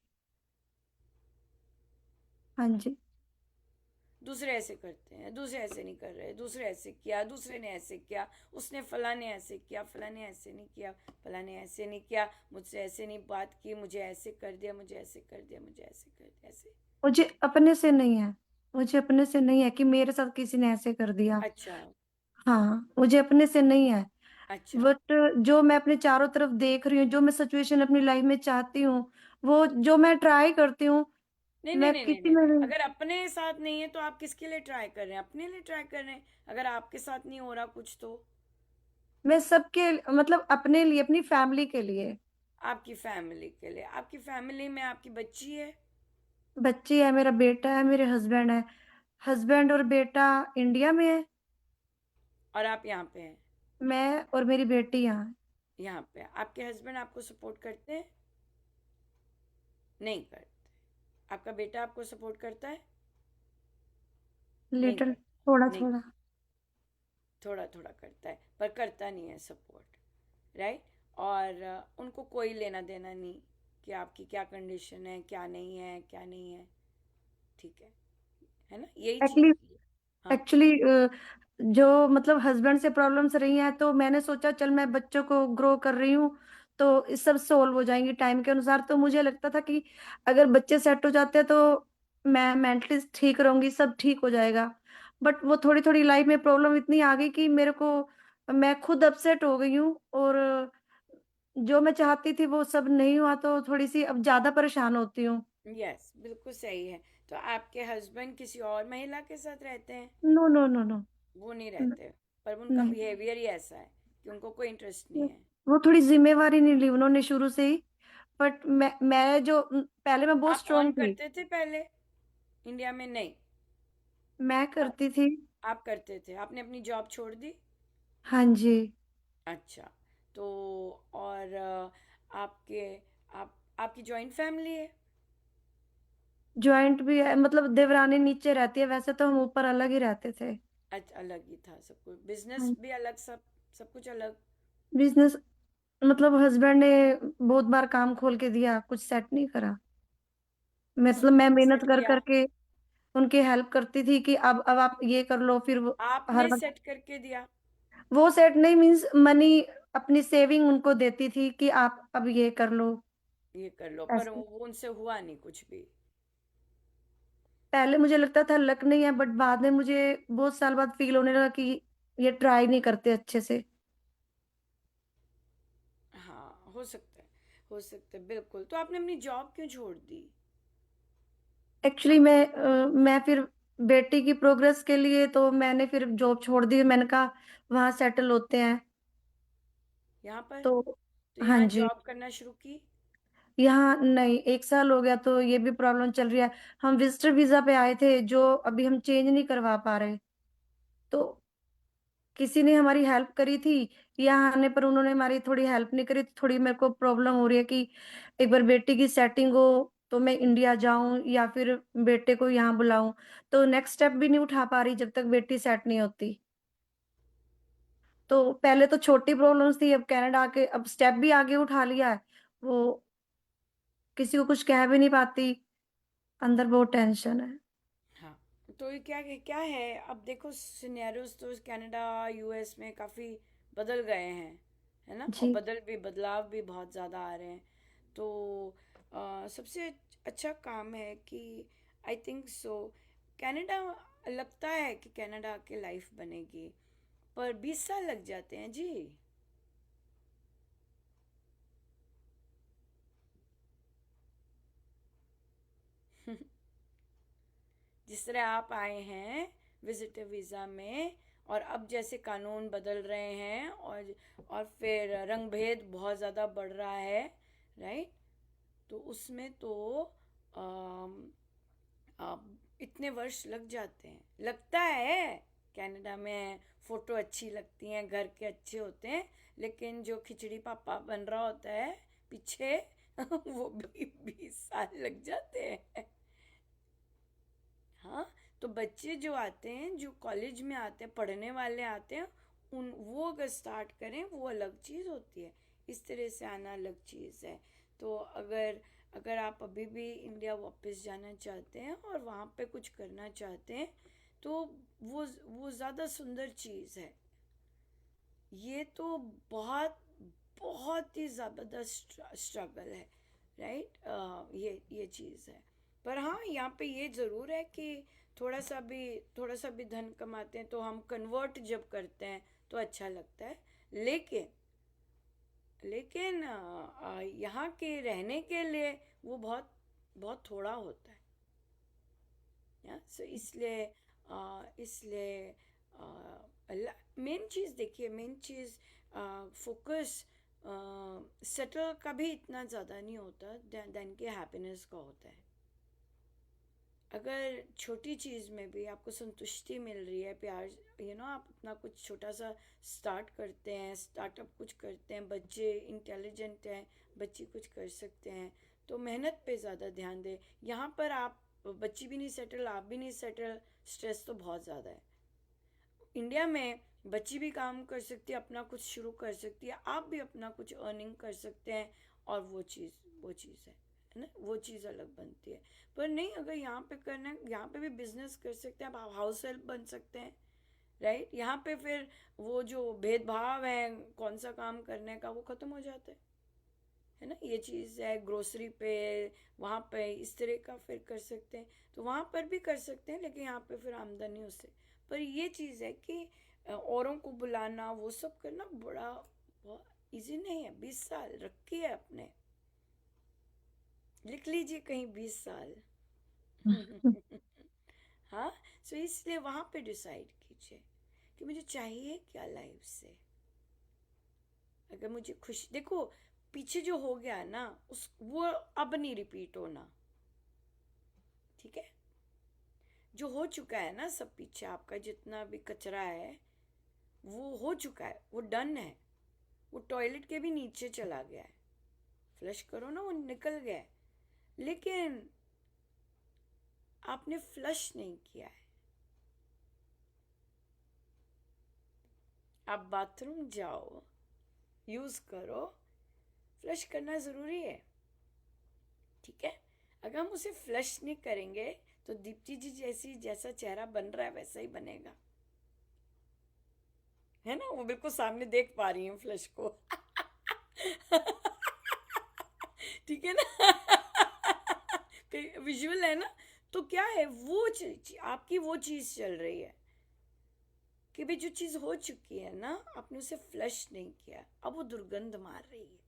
हाँ जी। दूसरे ऐसे करते हैं, दूसरे ऐसे नहीं कर रहे, दूसरे ऐसे किया, दूसरे ने ऐसे किया, उसने फला ने ऐसे किया, फला ने ऐसे नहीं किया, फला ने ऐसे नहीं किया, मुझसे ऐसे नहीं बात की, मुझे ऐसे कर दिया, मुझे ऐसे कर दिया, मुझे ऐसे कर दिया, ऐसे। मुझे अपने से नहीं है, मुझे अपने से नहीं है कि मेरे साथ किसी ने ऐसे कर दिया। अच्छा। हाँ, मुझे अपने से नहीं है। अच्छा। बट जो मैं अपने चारों तरफ देख रही हूँ, जो मैं सिचुएशन अपनी लाइफ में चाहती हूँ, वो जो मैं ट्राई करती हूँ, नहीं नहीं मैं नहीं नहीं किसी नहीं में नहीं, भी, अगर अपने साथ नहीं है तो आप किसके लिए ट्राई कर रहे हैं? अपने लिए ट्राई कर रहे हैं। अगर आपके साथ नहीं हो रहा कुछ, तो मैं सबके मतलब अपने लिए, अपनी फैमिली के लिए। आपकी फैमिली के लिए। आपकी फैमिली में आपकी बच्ची है? बच्ची है, मेरा बेटा है, मेरे हस्बैंड है। हस्बैंड और बेटा इंडिया में है। और आप यहाँ पे हैं? मैं और मेरी बेटी यहाँ है। यहाँ पे आपके हस्बैंड आपको सपोर्ट करते हैं? नहीं करते। आपका बेटा आपको सपोर्ट करता है? नहीं लिटिल, थोड़ा करता। नहीं, थोड़ा। थोड़ा थोड़ा करता है पर करता नहीं है सपोर्ट, राइट? और उनको कोई लेना देना नहीं कि आपकी क्या कंडीशन है, क्या नहीं है, क्या नहीं है। ठीक है ना, यही चीज। एक्चुअली हाँ। एक्चुअली जो मतलब हस्बैंड से प्रॉब्लम्स रही हैं, तो मैंने सोचा चल मैं बच्चों को ग्रो कर रही हूँ तो इस सब सोल्व हो जाएंगी टाइम के अनुसार। तो मुझे लगता था कि अगर बच्चे सेट हो जाते हैं तो मैं मेंटली ठीक रहूंगी, सब ठीक हो जाएगा। बट वो थोड़ी थोड़ी लाइफ में प्रॉब्लम इतनी आ गई कि मेरे को, मैं खुद अपसेट हो गई हूँ, और जो मैं चाहती थी वो सब नहीं हुआ, तो थोड़ी सी अब ज्यादा परेशान होती हूँ। यस, बिल्कुल सही है। तो आपके हस्बैंड किसी और महिला के साथ रहते हैं? No no no no. वो नहीं रहते? पर उनका नहीं, बिहेवियर ही ऐसा है कि उनको कोई इंटरेस्ट नहीं है। वो थोड़ी जिम्मेवारी नहीं ली उन्होंने शुरू से ही। बट मैं जो पहले मैं बहुत आप ऑन स्ट्रोंग थी। करते थे पहले इंडिया में? नहीं। मैं आप करती थी। आप करते थे? आपने अपनी जॉब छोड़ दी? हाँ जी। अच्छा। तो और आपके आप आपकी जॉइंट फैमिली है? जॉइंट भी है, मतलब देवरानी नीचे रहती है, वैसे तो हम ऊपर अलग ही रहते थे। अच्छा, अलग ही था सब कुछ, बिजनेस हाँ। भी अलग, सब सब कुछ अलग। बिजनेस, मतलब हस्बैंड ने बहुत बार काम खोल के दिया, कुछ सेट नहीं करा। मतलब मैं किसने मेहनत सेट कर किया? करके उनकी हेल्प करती थी कि अब आप ये कर लो, फिर वो हर आपने वक्त सेट करके दिया? वो सेट नहीं, मीन्स मनी, अपनी सेविंग उनको देती थी कि आप अब ये कर लो। ये कर लो, पर ऐसे वो उनसे हुआ नहीं कुछ भी? पहले मुझे लगता था लक नहीं है, बट बाद में मुझे बहुत साल बाद फील होने लगा कि ये ट्राई नहीं करते अच्छे से। हाँ, हो सकता है, हो सकता है, बिल्कुल। तो आपने अपनी जॉब क्यों छोड़ दी? एक्चुअली मैं फिर बेटी की प्रोग्रेस के लिए तो मैंने फिर जॉब छोड़ दी। मैंने कहा वहां सेटल होते हैं। यहाँ पर? तो तो हाँ यहाँ जी, जॉब करना शुरू की? यहाँ नहीं, 1 साल हो गया तो ये भी प्रॉब्लम चल रही है। हम विजिटर वीजा पे आए थे जो अभी हम चेंज नहीं करवा पा रहे। तो किसी ने हमारी हेल्प करी थी यहाँ आने पर, उन्होंने हमारी थोड़ी हेल्प नहीं करी, तो थोड़ी मेरे को प्रॉब्लम हो रही है कि एक बार बेटी की सेटिंग हो तो मैं इंडिया जाऊं या फिर बेटे को यहाँ बुलाऊं। तो नेक्स्ट स्टेप भी नहीं उठा पा रही जब तक बेटी सेट नहीं होती। तो पहले तो छोटी प्रॉब्लम्स थी, अब कनाडा के अब स्टेप भी आगे उठा लिया है। वो किसी को कुछ कह भी नहीं पाती, अंदर बहुत टेंशन है। हाँ। तो ये क्या क्या है, अब देखो सिनेरियोज तो कनाडा, यूएस में काफ़ी बदल गए हैं, है ना? और जी। बदलाव भी बहुत ज़्यादा आ रहे हैं। तो सबसे अच्छा काम है कि आई थिंक सो कनाडा, लगता है कि कनाडा की लाइफ बनेगी, पर 20 साल लग जाते हैं जी। जिस तरह आप आए हैं विजिटर वीज़ा में, और अब जैसे कानून बदल रहे हैं, और फिर रंग भेद बहुत ज़्यादा बढ़ रहा है, राइट? तो उसमें तो अम, इतने वर्ष लग जाते हैं, लगता है। कनाडा में फ़ोटो अच्छी लगती हैं, घर के अच्छे होते हैं, लेकिन जो खिचड़ी पापा बन रहा होता है पीछे वो भी 20 साल लग जाते हैं। हाँ। तो बच्चे जो आते हैं, जो कॉलेज में आते हैं, पढ़ने वाले आते हैं, उन वो अगर स्टार्ट करें वो अलग चीज़ होती है, इस तरह से आना अलग चीज़ है। तो अगर अगर आप अभी भी इंडिया वापस जाना चाहते हैं और वहाँ पे कुछ करना चाहते हैं, तो वो ज़्यादा सुंदर चीज़ है। ये तो बहुत बहुत ही ज़बरदस्त स्ट्रगल है, राइट? ये चीज़ है। पर हाँ, यहाँ पे ये ज़रूर है कि थोड़ा सा भी धन कमाते हैं तो हम कन्वर्ट जब करते हैं तो अच्छा लगता है। लेकिन लेकिन यहाँ के रहने के लिए वो बहुत बहुत थोड़ा होता है, या सो इसलिए मेन चीज़ देखिए, मेन चीज़ फोकस सेटल का भी इतना ज़्यादा नहीं होता देन के हैप्पीनेस का होता है। अगर छोटी चीज़ में भी आपको संतुष्टि मिल रही है, प्यार, आप अपना कुछ छोटा सा स्टार्ट करते हैं, स्टार्टअप कुछ करते हैं, बच्चे इंटेलिजेंट हैं, बच्चे कुछ कर सकते हैं, तो मेहनत पे ज़्यादा ध्यान दें। यहाँ पर आप बच्ची भी नहीं सेटल, आप भी नहीं सेटल, स्ट्रेस तो बहुत ज़्यादा है। इंडिया में बच्ची भी काम कर सकती है, अपना कुछ शुरू कर सकती है, आप भी अपना कुछ अर्निंग कर सकते हैं, और वो चीज़ है ना, वो चीज़ अलग बनती है। पर नहीं, अगर यहाँ पे करना है, यहाँ पे भी बिजनेस कर सकते हैं, आप हाउस हेल्प बन सकते हैं, राइट। यहाँ पे फिर वो जो भेदभाव है कौन सा काम करने का, वो ख़त्म हो जाता है ना। ये चीज़ है ग्रोसरी पे, वहाँ पे इस तरह का फिर कर सकते हैं, तो वहाँ पर भी कर सकते हैं, लेकिन यहाँ पे फिर आमदनी उससे। पर ये चीज़ है कि औरों को बुलाना, वो सब करना बड़ा बहुत ईजी नहीं है। 20 साल रखिए अपने, लिख लीजिए कहीं 20 साल। हाँ, सो इसलिए वहाँ पे डिसाइड कीजिए कि मुझे चाहिए क्या लाइफ से। अगर मुझे खुश, देखो पीछे जो हो गया ना, उस वो अब नहीं रिपीट होना, ठीक है। जो हो चुका है ना सब पीछे, आपका जितना भी कचरा है वो हो चुका है, वो डन है, वो टॉयलेट के भी नीचे चला गया है, फ्लश करो ना, वो निकल गया है। लेकिन आपने फ्लश नहीं किया है। आप बाथरूम जाओ, यूज करो, फ्लश करना जरूरी है, ठीक है। अगर हम उसे फ्लश नहीं करेंगे तो दीप्ति जी जैसा चेहरा बन रहा है वैसा ही बनेगा, है ना। वो बिल्कुल सामने देख पा रही हूँ फ्लश को। ठीक है ना। विजुअल है ना, तो क्या है, वो आपकी वो चीज चल रही है कि भाई जो चीज हो चुकी है ना, आपने उसे फ्लश नहीं किया, अब वो दुर्गंध मार रही है।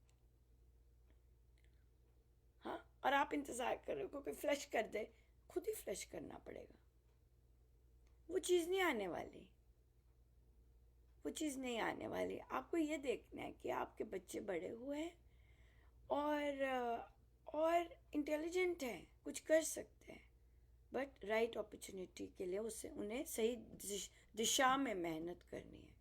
हाँ, और आप इंतजार कर रहे हो कोई फ्लश कर दे, खुद ही फ्लश करना पड़ेगा। वो चीज नहीं आने वाली, वो चीज नहीं आने वाली। आपको ये देखना है कि आपके बच्चे बड़े हुए हैं और इंटेलिजेंट हैं, कुछ कर सकते हैं, बट राइट अपॉर्चुनिटी के लिए उन्हें सही दिशा में मेहनत करनी है।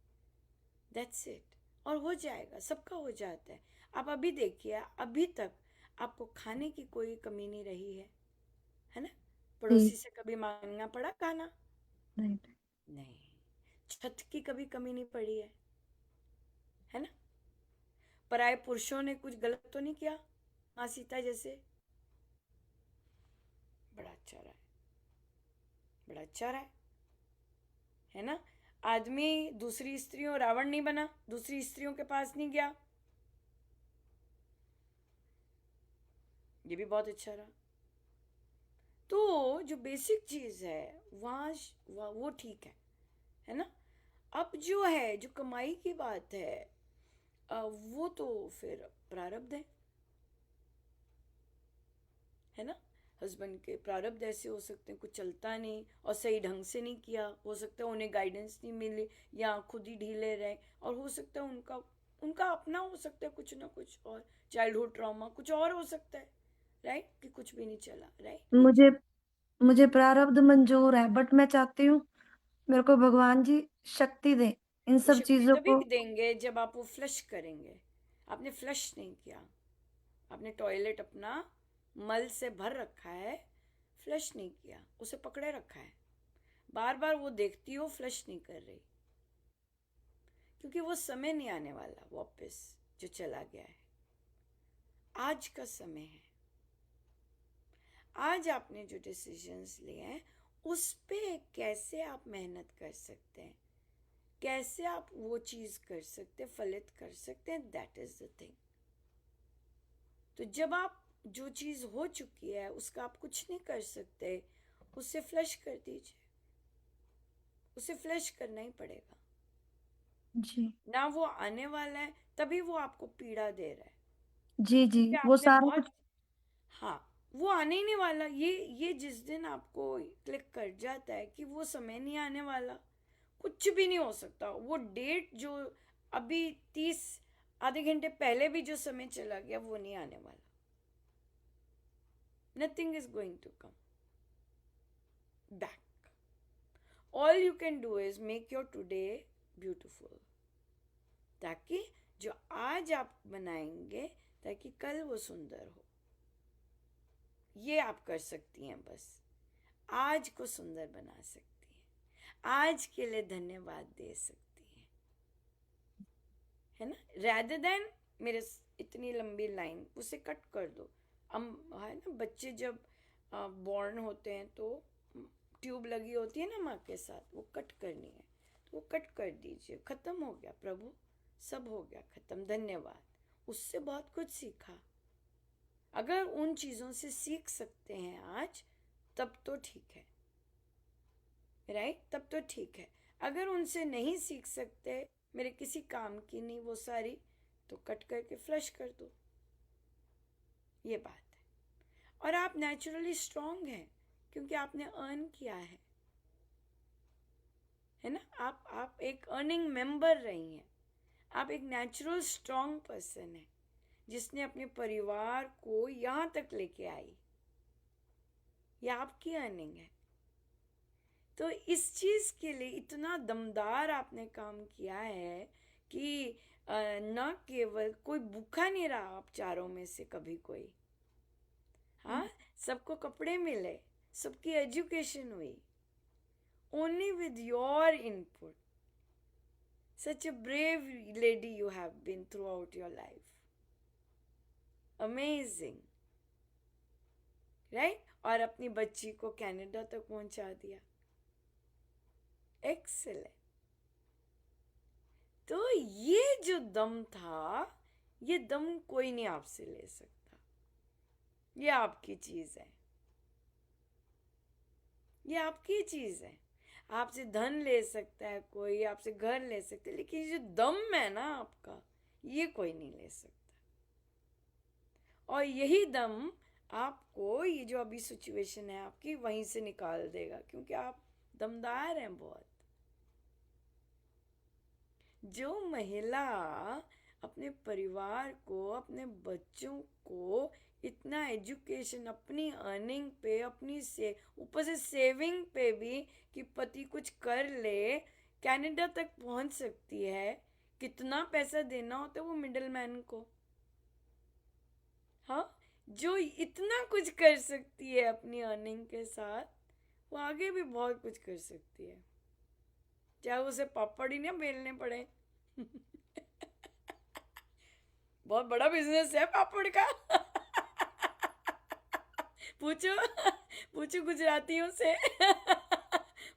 That's it. और हो जाएगा, सबका हो जाता है। आप अभी देखिए, अभी तक आपको खाने की कोई कमी नहीं रही है ना। पड़ोसी से कभी मांगना पड़ा खाना? नहीं। नहीं। छत की कभी कमी नहीं पड़ी है ना। पराये पुरुषों ने कुछ गलत तो नहीं किया माँ सीता जैसे। बड़ा अच्छा रहा है, बड़ा अच्छा रहा है ना। आदमी दूसरी स्त्रियों, रावण नहीं बना, दूसरी स्त्रियों के पास नहीं गया, ये भी बहुत अच्छा रहा। तो जो बेसिक चीज है वहाँ वो ठीक है ना। अब जो है, जो कमाई की बात है, वो तो फिर प्रारब्ध है ना। हस्बैंड के प्रारब्ध ऐसे हो सकते हैं, कुछ चलता नहीं और सही ढंग से नहीं किया, हो सकता है उन्हें गाइडेंस नहीं मिली या खुद ही ढीले रहे, और हो सकता है उनका अपना हो सकता है कुछ ना कुछ, और चाइल्डहुड ट्रॉमा कुछ और हो सकता है, राइट, कि कुछ भी नहीं चला, राइट। मुझे मुझे प्रारब्ध मंजूर है, बट मैं चाहती हूँ मेरे को भगवान जी शक्ति दें इन वो सब शक्ति चीजों तभी को। देंगे जब आप वो फ्लश करेंगे। आपने फ्लश नहीं किया, आपने टॉयलेट अपना मल से भर रखा है, फ्लश नहीं किया, उसे पकड़े रखा है, बार बार वो देखती हो, फ्लश नहीं कर रही, क्योंकि वो समय नहीं आने वाला वापस जो चला गया है। आज का समय है, आज आपने जो डिसीजंस लिए हैं उस पे कैसे आप मेहनत कर सकते हैं, कैसे आप वो चीज कर सकते हैं, फलित कर सकते हैं, दैट इज द थिंग। तो जब आप जो चीज हो चुकी है उसका आप कुछ नहीं कर सकते, उसे फ्लश कर दीजिए, उसे फ्लश करना ही पड़ेगा जी ना। वो आने वाला है, तभी वो आपको पीड़ा दे रहा है, जी जी, क्योंकि वो आपने सारा बहुत, कुछ। हाँ, वो आने ही नहीं वाला। ये जिस दिन आपको क्लिक कर जाता है कि वो समय नहीं आने वाला, कुछ भी नहीं हो सकता। वो डेट जो अभी 30 आधे घंटे पहले भी जो समय चला गया वो नहीं आने वाला। Nothing is going to come, back. All you can do is make your today beautiful, ताकि जो आज आप बनाएंगे ताकि कल वो सुंदर हो. ये आप कर सकती हैं. बस आज को सुंदर बना सकती हैं. आज के लिए धन्यवाद दे सकती हैं, है ना. rather than मेरे इतनी लंबी लाइन, उसे कट कर दो. है ना, बच्चे जब बॉर्न होते हैं तो ट्यूब लगी होती है ना माँ के साथ, वो कट करनी है तो वो कट कर दीजिए. खत्म हो गया प्रभु, सब हो गया खत्म, धन्यवाद. उससे बहुत कुछ सीखा. अगर उन चीज़ों से सीख सकते हैं आज, तब तो ठीक है, राइट. तब तो ठीक है. अगर उनसे नहीं सीख सकते, मेरे किसी काम की नहीं वो सारी, तो कट करके फ्लश कर दो. ये बात है. और आप नेचुरली स्ट्रांग हैं क्योंकि आपने अर्न किया है ना. आप एक अर्निंग मेंबर रही हैं. आप एक नेचुरल स्ट्रांग पर्सन है जिसने अपने परिवार को यहाँ तक लेके आई. ये आपकी अर्निंग है. तो इस चीज़ के लिए इतना दमदार आपने काम किया है कि न केवल कोई भूखा नहीं रहा आप चारों में से कभी कोई. हाँ, सबको कपड़े मिले, सबकी एजुकेशन हुई, only with your input. Such a brave lady you have been throughout your life. Amazing, right? और अपनी बच्ची को कनाडा तक पहुंचा दिया. Excellent. तो ये जो दम था, ये दम कोई नहीं आपसे ले सकता. ये आपकी चीज है. ये आपकी चीज है. आपसे धन ले सकता है कोई, आपसे घर ले सकता है, लेकिन ये जो दम है ना आपका, ये कोई नहीं ले सकता. और यही दम आपको, ये जो अभी सिचुएशन है आपकी, वहीं से निकाल देगा, क्योंकि आप दमदार हैं बहुत. जो महिला अपने परिवार को, अपने बच्चों को इतना एजुकेशन, अपनी अर्निंग पे, अपनी से ऊपर से सेविंग पे भी, कि पति कुछ कर ले, कनाडा तक पहुंच सकती है. कितना पैसा देना होता है वो मिडलमैन को. हाँ, जो इतना कुछ कर सकती है अपनी अर्निंग के साथ, वो आगे भी बहुत कुछ कर सकती है, चाहे उसे पापड़ ही ना बेलने पड़े. बहुत बड़ा बिजनेस है पापड़ का. पूछो पूछो गुजरातियों से.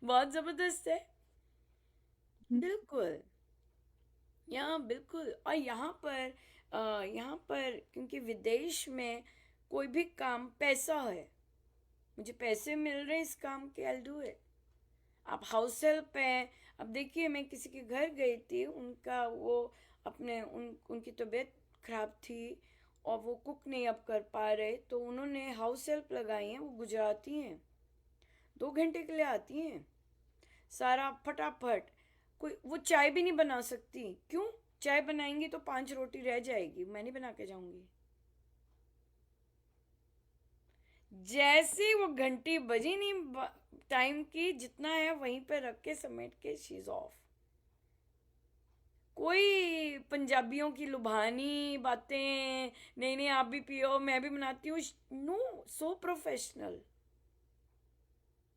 बहुत जबरदस्त है. बिल्कुल. बिल्कुल. और यहाँ पर क्योंकि विदेश में कोई भी काम पैसा है, मुझे पैसे मिल रहे हैं इस काम के, I'll do it. आप हाउस हेल्प हैं. अब देखिए, मैं किसी के घर गई थी, उनका वो उनकी तबीयत खराब थी और वो कुक नहीं अब कर पा रहे, तो उन्होंने हाउस हेल्प लगाई है. वो गुजराती हैं, 2 घंटे के लिए आती हैं, सारा फटाफट. कोई वो चाय भी नहीं बना सकती. क्यों? चाय बनाएंगी तो 5 रोटी रह जाएगी, मैं नहीं बना के जाऊंगी. जैसे वो घंटी बजी नहीं टाइम की, जितना है वहीं पे रख के समेट के शी इज ऑफ. कोई पंजाबियों की लुभानी बातें, नहीं नहीं आप भी पियो, मैं भी बनाती हूँ. No, so professional.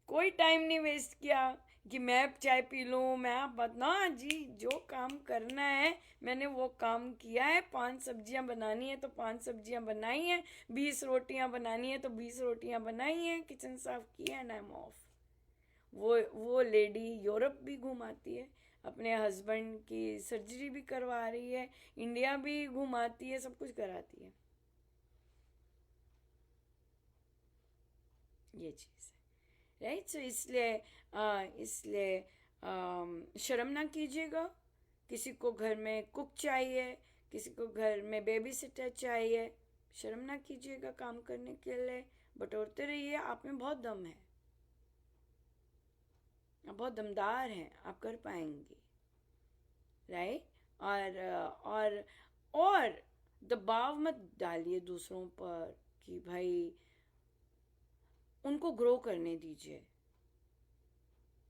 कोई टाइम नहीं वेस्ट किया कि मैं चाय पी लूँ, मैं बता जी, जो काम करना है मैंने वो काम किया है. 5 सब्जियां बनानी है तो 5 सब्जियां बनाई हैं, 20 रोटियां बनानी है तो 20 रोटियां बनाई हैं, किचन साफ किया, एंड आई एम ऑफ. वो लेडी यूरोप भी घुमाती है, अपने हस्बैंड की सर्जरी भी करवा रही है, इंडिया भी घुमाती है, सब कुछ कराती है. ये चीज़ है, राइट. सो इसलिए शर्म ना कीजिएगा. किसी को घर में कुक चाहिए, किसी को घर में बेबी सिटर चाहिए, शर्म ना कीजिएगा काम करने के लिए. बटोरते रहिए. आप में बहुत दम है, आप बहुत दमदार हैं, आप कर पाएंगी, राइट. और दबाव मत डालिए दूसरों पर कि भाई, उनको ग्रो करने दीजिए.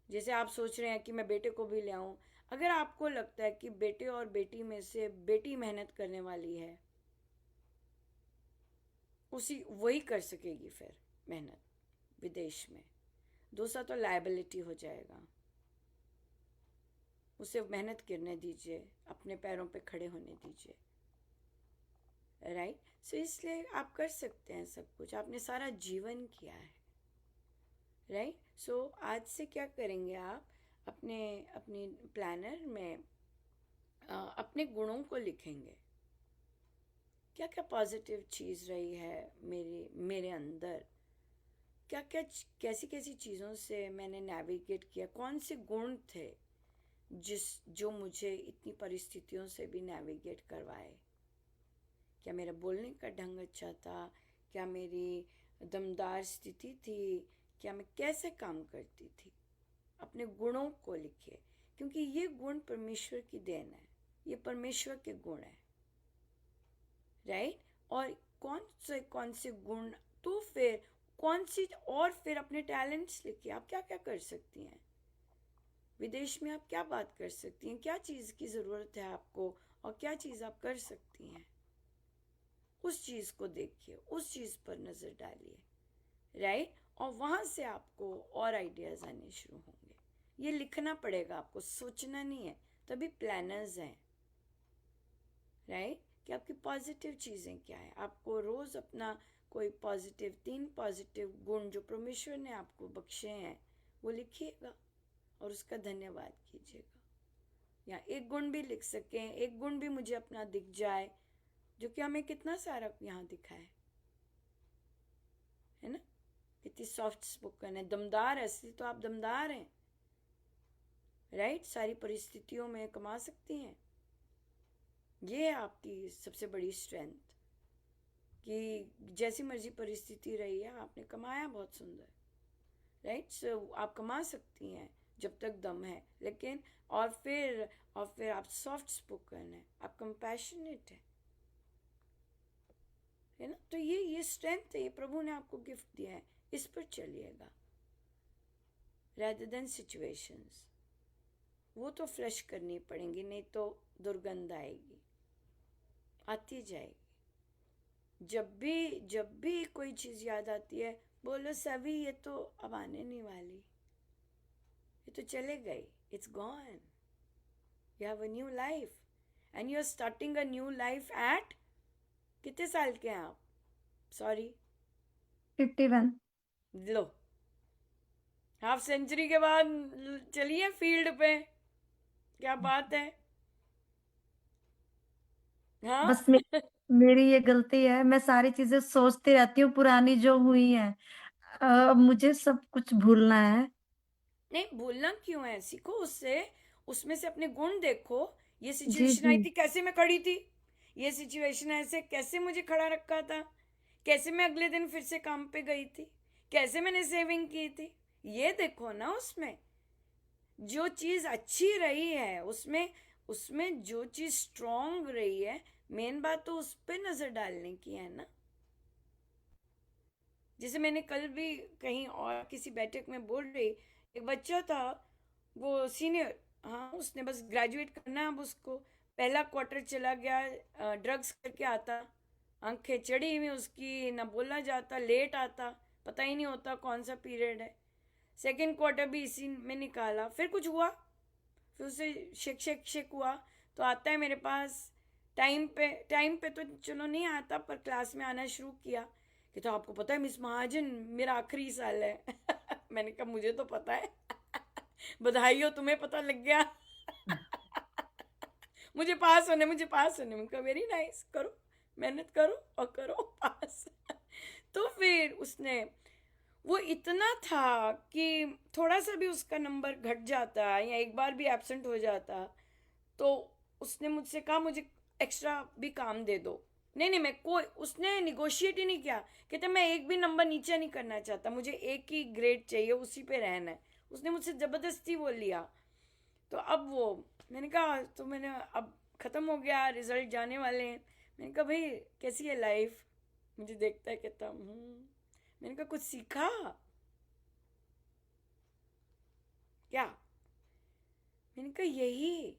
जैसे आप सोच रहे हैं कि मैं बेटे को भी ले आऊं, अगर आपको लगता है कि बेटे और बेटी में से बेटी मेहनत करने वाली है, उसी वही कर सकेगी फिर मेहनत विदेश में। दूसरा तो लायबिलिटी हो जाएगा। उसे मेहनत करने दीजिए, अपने पैरों पे खड़े होने दीजिए, राइट। सो इसलिए आप कर सकते हैं सब कुछ, आपने सारा जीवन किया है, राइट। सो आज से क्या करेंगे आप, अपने अपनी प्लानर में अपने गुणों को लिखेंगे। क्या क्या पॉजिटिव चीज़ रही है मेरे अंदर, क्या क्या कैसी कैसी चीज़ों से मैंने नेविगेट किया, कौन से गुण थे जो मुझे इतनी परिस्थितियों से भी नेविगेट करवाए। क्या मेरा बोलने का ढंग अच्छा था, क्या मेरी दमदार स्थिति थी, क्या मैं कैसे काम करती थी। अपने गुणों को लिखिए, क्योंकि ये गुण परमेश्वर की देन है, ये परमेश्वर के गुण है, राइट। और कौन से गुण, तो फिर कौन सी, और फिर अपने टैलेंट्स लिखिए। आप क्या क्या कर सकती हैं विदेश में, आप क्या बात कर सकती हैं, क्या चीज़ की ज़रूरत है आपको और क्या चीज़ आप कर सकती हैं। उस चीज़ को देखिए, उस चीज़ पर नज़र डालिए, राइट। और वहाँ से आपको और आइडियाज़ आने शुरू होंगे। ये लिखना पड़ेगा आपको, सोचना नहीं है, तभी प्लानर्स हैं, राइट। कि आपकी पॉजिटिव चीज़ें क्या है। आपको रोज़ अपना कोई पॉजिटिव 3 पॉजिटिव गुण जो परमेश्वर ने आपको बख्शे हैं वो लिखिएगा और उसका धन्यवाद कीजिएगा। या एक गुण भी लिख सकें, एक गुण भी मुझे अपना दिख जाए, जो कि हमें कितना सारा यहाँ दिखा है ना। कितनी सॉफ्ट स्पोकन है, दमदार है, असली तो आप दमदार हैं, राइट। सारी परिस्थितियों में कमा सकती हैं। ये है आपकी सबसे बड़ी स्ट्रेंथ, कि जैसी मर्जी परिस्थिति रही है आपने कमाया बहुत सुंदर, राइट। सो आप कमा सकती हैं जब तक दम है, लेकिन और फिर आप सॉफ्ट स्पोकन है, आप कंपैशनेट है ना। तो ये स्ट्रेंथ है, ये प्रभु ने आपको गिफ्ट दिया है, इस पर चलिएगा rather than situations। वो तो फ्लश करनी पड़ेंगी, नहीं तो दुर्गंध आएगी, आती जाएगी। जब भी कोई चीज़ याद आती है, बोलो सभी ये तो अब आने नहीं वाली, ये तो चले गई, it's gone. You have a new life and you are starting a new life at, कितने साल के हैं आप, सॉरी 51। लो, हाफ सेंचुरी के बाद चलिए फील्ड पे, क्या बात है। हाँ बस मेरी ये गलती है, मैं सारी चीजें सोचती रहती हूँ पुरानी जो हुई हैं। अब मुझे सब कुछ भूलना है। नहीं, भूलना क्यों है, सीखो उससे, उसमें से अपने गुण देखो। ये जी सिचुएशन जी। आई थी, कैसे मैं खड़ी थी, ये सिचुएशन ऐसे कैसे मुझे खड़ा रखा था, कैसे मैं अगले दिन फिर से काम पे गई थी, कैसे मैंने सेविंग की थी, ये देखो ना। उसमें जो चीज़ अच्छी रही है, उसमें उसमें जो चीज़ स्ट्रांग रही है, मेन बात तो उस पर नज़र डालने की है ना। जैसे मैंने कल भी कहीं और किसी बैठक में बोल रही, एक बच्चा था, वो सीनियर, हाँ उसने बस ग्रेजुएट करना है, अब उसको पहला क्वार्टर चला गया, ड्रग्स करके आता, आंखें चढ़ी हुई उसकी, ना बोला जाता, लेट आता, पता ही नहीं होता कौन सा पीरियड है। सेकेंड क्वार्टर भी इसी में निकाला, फिर कुछ हुआ, फिर उसे शेक हुआ, तो आता है मेरे पास टाइम पे तो चलो नहीं आता, पर क्लास में आना शुरू किया कि तो आपको पता है मिस महाजन मेरा आखिरी साल है। मैंने कहा मुझे तो पता है। बधाई हो, तुम्हें पता लग गया। मुझे पास होने मैंने कहा वेरी नाइस, करो मेहनत करो और करो पास। तो फिर उसने, वो इतना था कि थोड़ा सा भी उसका नंबर घट जाता या एक बार भी एब्सेंट हो जाता, तो उसने मुझसे कहा मुझे एक्स्ट्रा भी काम दे दो। नहीं, मैं कोई, उसने निगोशिएट ही नहीं किया, कहते मैं एक भी नंबर नीचे नहीं करना चाहता, मुझे एक ही ग्रेड चाहिए, उसी पे रहना है। उसने मुझसे ज़बरदस्ती बोल लिया। तो अब वो, मैंने कहा तो मैंने, अब ख़त्म हो गया, रिजल्ट जाने वाले हैं, मैंने कहा भाई कैसी है लाइफ, मुझे देखता है, कहता मैंने कहा कुछ सीखा, क्या? मैंने कहा यही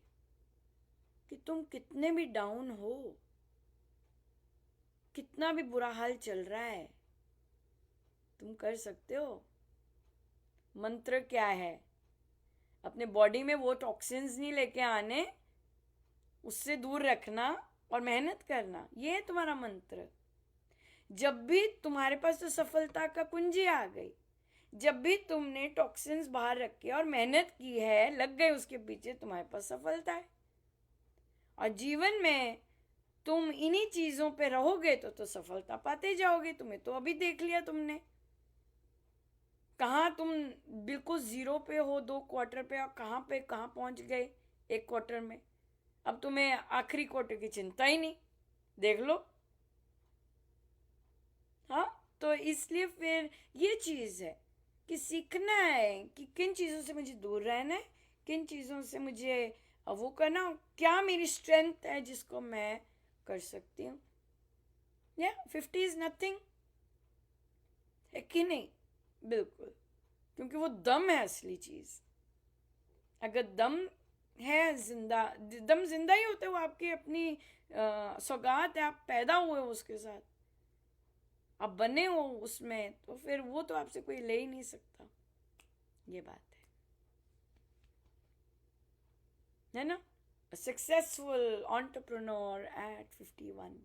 कि तुम कितने भी डाउन हो, कितना भी बुरा हाल चल रहा है, तुम कर सकते हो। मंत्र क्या है? अपने बॉडी में वो टॉक्सिन्स नहीं लेके आने, उससे दूर रखना और मेहनत करना, ये है तुम्हारा मंत्र। जब भी तुम्हारे पास तो सफलता का कुंजी आ गई, जब भी तुमने टॉक्सिन्स बाहर रखे और मेहनत की है, लग गए उसके पीछे, तुम्हारे पास सफलता है। और जीवन में तुम इन्हीं चीजों पे रहोगे तो सफलता पाते जाओगे। तुम्हें तो अभी देख लिया तुमने, कहाँ तुम बिल्कुल जीरो पे हो 2 क्वार्टर पे, और कहाँ पहुंच गए 1 क्वार्टर में। अब तुम्हें आखिरी क्वार्टर की चिंता ही नहीं, देख लो। हाँ, तो इसलिए फिर ये चीज है कि सीखना है कि किन चीजों से मुझे दूर रहना है, किन चीजों से मुझे वो करना, क्या मेरी स्ट्रेंथ है जिसको मैं कर सकती हूँ। या 50 इज नथिंग, है कि नहीं? बिल्कुल, क्योंकि वो दम है असली चीज। अगर दम है, दम जिंदा ही होता है, वो आपकी अपनी सौगात है, आप पैदा हुए हो उसके साथ, आप बने हो उसमें, तो फिर वो तो आपसे कोई ले ही नहीं सकता। ये बात है ना? सक्सेसफुल एंटरप्रेन्योर एट 51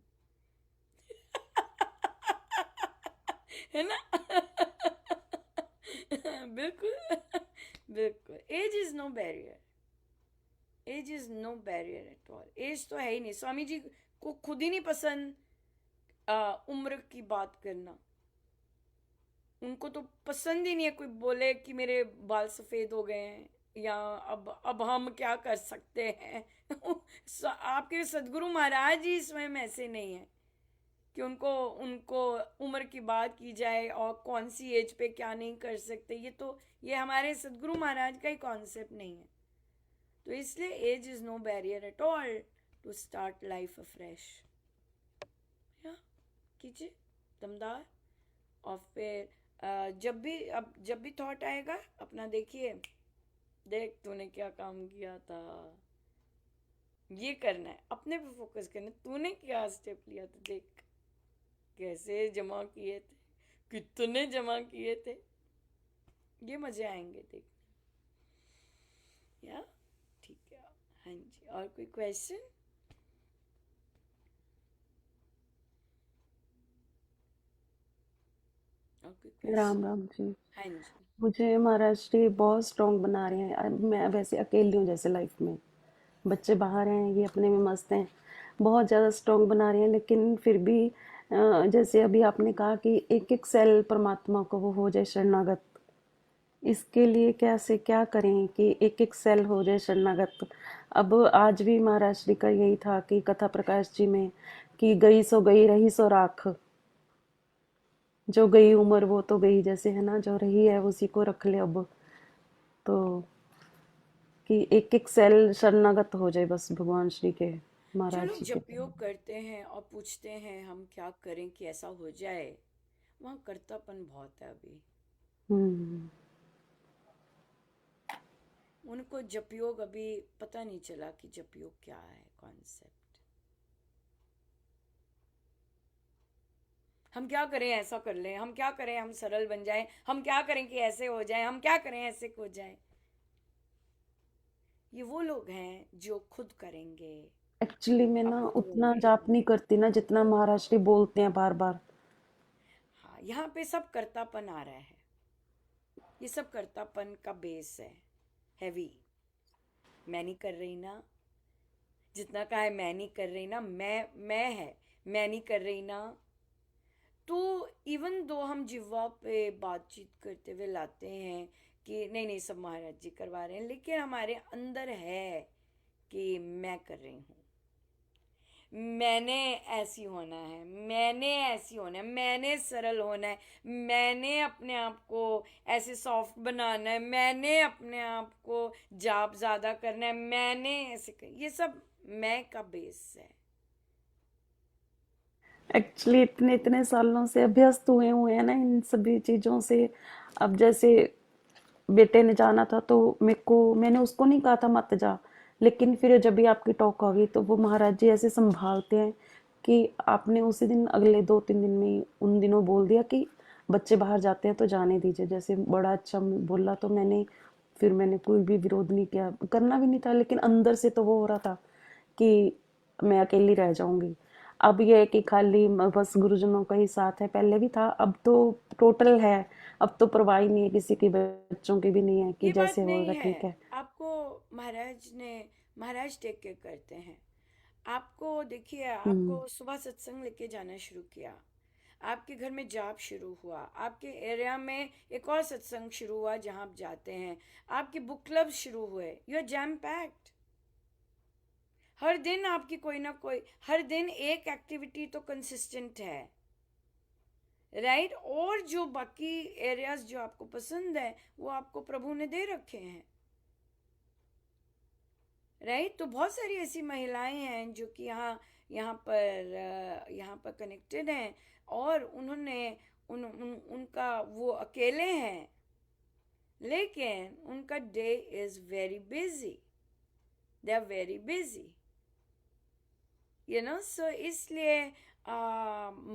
है ना? बिल्कुल बिल्कुल। Age is no barrier, age is no barrier at all. Age तो है ही नहीं। स्वामी जी को खुद ही नहीं पसंद उम्र की बात करना। उनको तो पसंद ही नहीं है कोई बोले कि मेरे बाल सफेद हो गए हैं, या अब हम क्या कर सकते हैं। आपके सदगुरु महाराज जी स्वयं ऐसे नहीं है कि उनको उनको उम्र की बात की जाए और कौन सी एज पे क्या नहीं कर सकते। ये हमारे सदगुरु महाराज का ही कॉन्सेप्ट नहीं है। तो इसलिए age is no barrier at all to start life afresh. कीजिए दमदार। और फिर जब भी थॉट आएगा अपना देखिए, देख तूने क्या काम किया था, ये करना है, अपने पे फोकस करना है। तूने क्या स्टेप लिया था, देख कैसे जमा किए थे, कितने जमा किए थे, ये मजे आएंगे देख। या ठीक है। हाँ जी, और कोई क्वेश्चन? और कोई क्वेश्चन? राम राम जी। हाँ जी। मुझे महाराज जी बहुत स्ट्रांग बना रहे हैं। मैं वैसे अकेली हूँ जैसे लाइफ में, बच्चे बाहर हैं, ये अपने में मस्त हैं, बहुत ज़्यादा स्ट्रांग बना रहे हैं। लेकिन फिर भी जैसे अभी आपने कहा कि एक एक सेल परमात्मा को वो हो जाए शरणागत, इसके लिए कैसे क्या करें कि एक एक सेल हो जाए शरणागत। अब आज भी महाराज जी का यही था कि कथा प्रकाश जी में कि गई सो गई, रही सो राख। जो गई उम्र वो तो गई, जैसे है ना, जो रही है उसी को रख ले अब। तो कि एक एक सेल शरणागत हो जाए बस भगवान श्री के, महाराज चलो, जी के। जब योग करते हैं और पूछते हैं हम क्या करें कि ऐसा हो जाए, वहाँ कर्तापन बहुत है अभी। हम्म। उनको जप योग अभी पता नहीं चला कि जप योग क्या है कॉन्सेप्ट। हम क्या करें ऐसा कर लें, हम क्या करें हम सरल बन जाएं, हम क्या करें कि ऐसे हो जाए, हम क्या करें ऐसे हो जाए। ये वो लोग हैं जो खुद करेंगे, एक्चुअली मैं ना अकुत उतना होंगे। जाप नहीं करती ना जितना महाराज जी बोलते हैं बार बार। हाँ, यहाँ पे सब कर्तापन आ रहा है। ये सब कर्तापन का बेस है, हैवी। मैं नहीं कर रही ना, जितना कहा है मैं नहीं कर रही ना, मैं है, मैं नहीं कर रही ना। तो इवन दो हम जिह्वा पे बातचीत करते हुए लाते हैं कि नहीं नहीं सब महाराज जी करवा रहे हैं, लेकिन हमारे अंदर है कि मैं कर रही हूँ, मैंने ऐसी होना है, मैंने ऐसी होना है, मैंने सरल होना है, मैंने अपने आप को ऐसे सॉफ्ट बनाना है, मैंने अपने आप को जाप ज़्यादा करना है, मैंने ऐसे ये सब मैं का बेस है। एक्चुअली इतने इतने सालों से अभ्यस्त हुए हुए हैं ना इन सभी चीजों से। अब जैसे बेटे ने जाना था तो मैंने उसको नहीं कहा था मत जा, लेकिन फिर जब भी आपकी टॉक होगी तो वो महाराज जी ऐसे संभालते हैं कि आपने उसी दिन अगले 2-3 दिन में उन दिनों बोल दिया कि बच्चे बाहर जाते हैं तो जाने दीजिए। जैसे बड़ा अच्छा बोला तो मैंने कोई भी विरोध नहीं किया, करना भी नहीं था, लेकिन अंदर से तो वो हो रहा था कि मैं अकेली रह जाऊंगी। अब ये है कि खाली बस गुरुजनों का ही साथ है, पहले भी था, अब तो टोटल है। अब तो परवाह ही नहीं है किसी की, बच्चों की भी नहीं है, कि ये बात जैसे नहीं होगा है। ठीक है। आपको महाराज टेक केयर करते हैं। आपको देखिए, हम्म। आपको सुबह सत्संग लेके जाना शुरू किया, आपके घर में जाप शुरू हुआ, आपके एरिया में एक और सत्संग शुरू हुआ जहां आप जाते हैं, आपके बुक क्लब शुरू हुए, यू आर जैम पैक्ड। हर दिन आपकी कोई ना कोई, हर दिन एक एक्टिविटी तो कंसिस्टेंट है, राइट? और जो बाकी एरियाज जो आपको पसंद है वो आपको प्रभु ने दे रखे हैं, राइट? तो बहुत सारी ऐसी महिलाएं हैं जो कि यहाँ पर कनेक्टेड हैं, और उनका वो अकेले हैं, लेकिन उनका day is very busy, they are very busy, so इसलिए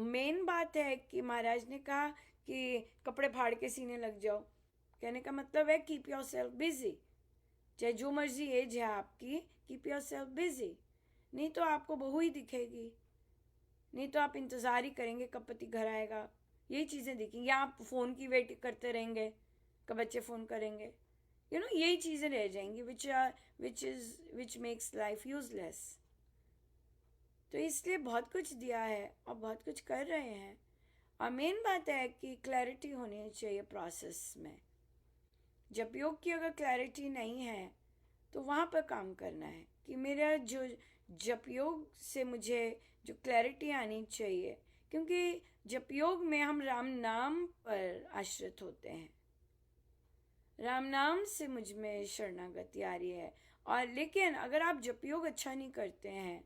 मेन बात है कि महाराज ने कहा कि कपड़े फाड़ के सीने लग जाओ। कहने का मतलब है कीप योर सेल्फ बिजी, चाहे जो मर्जी एज है आपकी, कीप योर सेल्फ बिजी। नहीं तो आपको बहू ही दिखेगी, नहीं तो आप इंतज़ार ही करेंगे कब पति घर आएगा, यही चीज़ें दिखेंगी, या आप फ़ोन की वेट करते रहेंगे कब बच्चे फ़ोन करेंगे, यही चीज़ें रह जाएंगी, विच मेक्स लाइफ यूजलेस। तो इसलिए बहुत कुछ दिया है और बहुत कुछ कर रहे हैं, और मेन बात है कि क्लैरिटी होनी चाहिए प्रोसेस में। जप योग की अगर क्लैरिटी नहीं है तो वहाँ पर काम करना है कि मेरा जो जप योग से मुझे जो क्लैरिटी आनी चाहिए, क्योंकि जप योग में हम राम नाम पर आश्रित होते हैं, राम नाम से मुझ में शरणागति आ रही है। और लेकिन अगर आप जप योग अच्छा नहीं करते हैं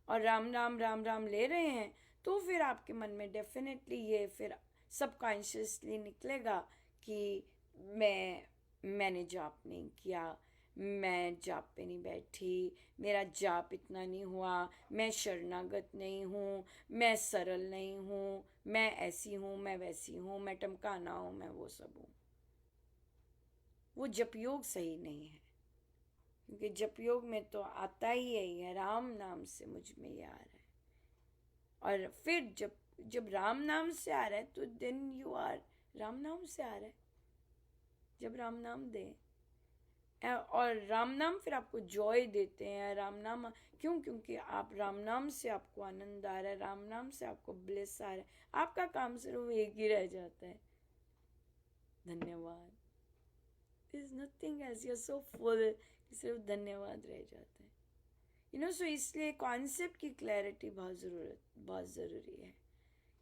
और राम राम ले रहे हैं, तो फिर आपके मन में डेफिनेटली ये फिर सबकॉन्शियसली निकलेगा कि मैंने जाप नहीं किया, मैं जाप पे नहीं बैठी, मेरा जाप इतना नहीं हुआ, मैं शरणागत नहीं हूँ, मैं सरल नहीं हूँ, मैं ऐसी हूँ, मैं वैसी हूँ, मैं टमकाना हूँ, मैं वो सब हूँ। वो जप योग सही नहीं है, क्योंकि जप योग में तो आता ही है राम नाम से मुझ में ये आ रहा है। और फिर जब राम नाम से आ रहा है तो देन यू आर, राम नाम से आ रहा है, जब राम नाम दे, और राम नाम फिर आपको जॉय देते हैं। राम नाम क्यों? क्योंकि आप राम नाम से आपको आनंद आ रहा है, राम नाम से आपको ब्लिस आ रहा है, आपका काम सिर्फ एक ही रह जाता है, धन्यवाद। There's nothing else, you're so full कि सिर्फ धन्यवाद रह जाता है। सो इसलिए कॉन्सेप्ट की क्लैरिटी बहुत ज़रूरी है,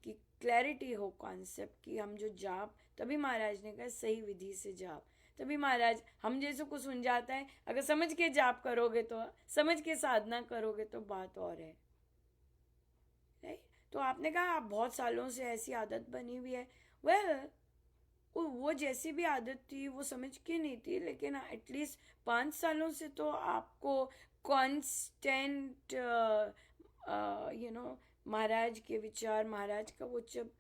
कि क्लैरिटी हो कॉन्सेप्ट की। हम जो जाप, तभी महाराज ने कहा सही विधि से जाप, तभी महाराज हम जैसे को सुन जाता है। अगर समझ के जाप करोगे तो, समझ के साधना करोगे तो बात और है, राइट? तो आपने कहा आप बहुत सालों से ऐसी आदत बनी हुई है, वो जैसी भी आदत थी वो समझ के नहीं थी, लेकिन एटलीस्ट 5 सालों से तो आपको कांस्टेंट महाराज के विचार, महाराज का वो जब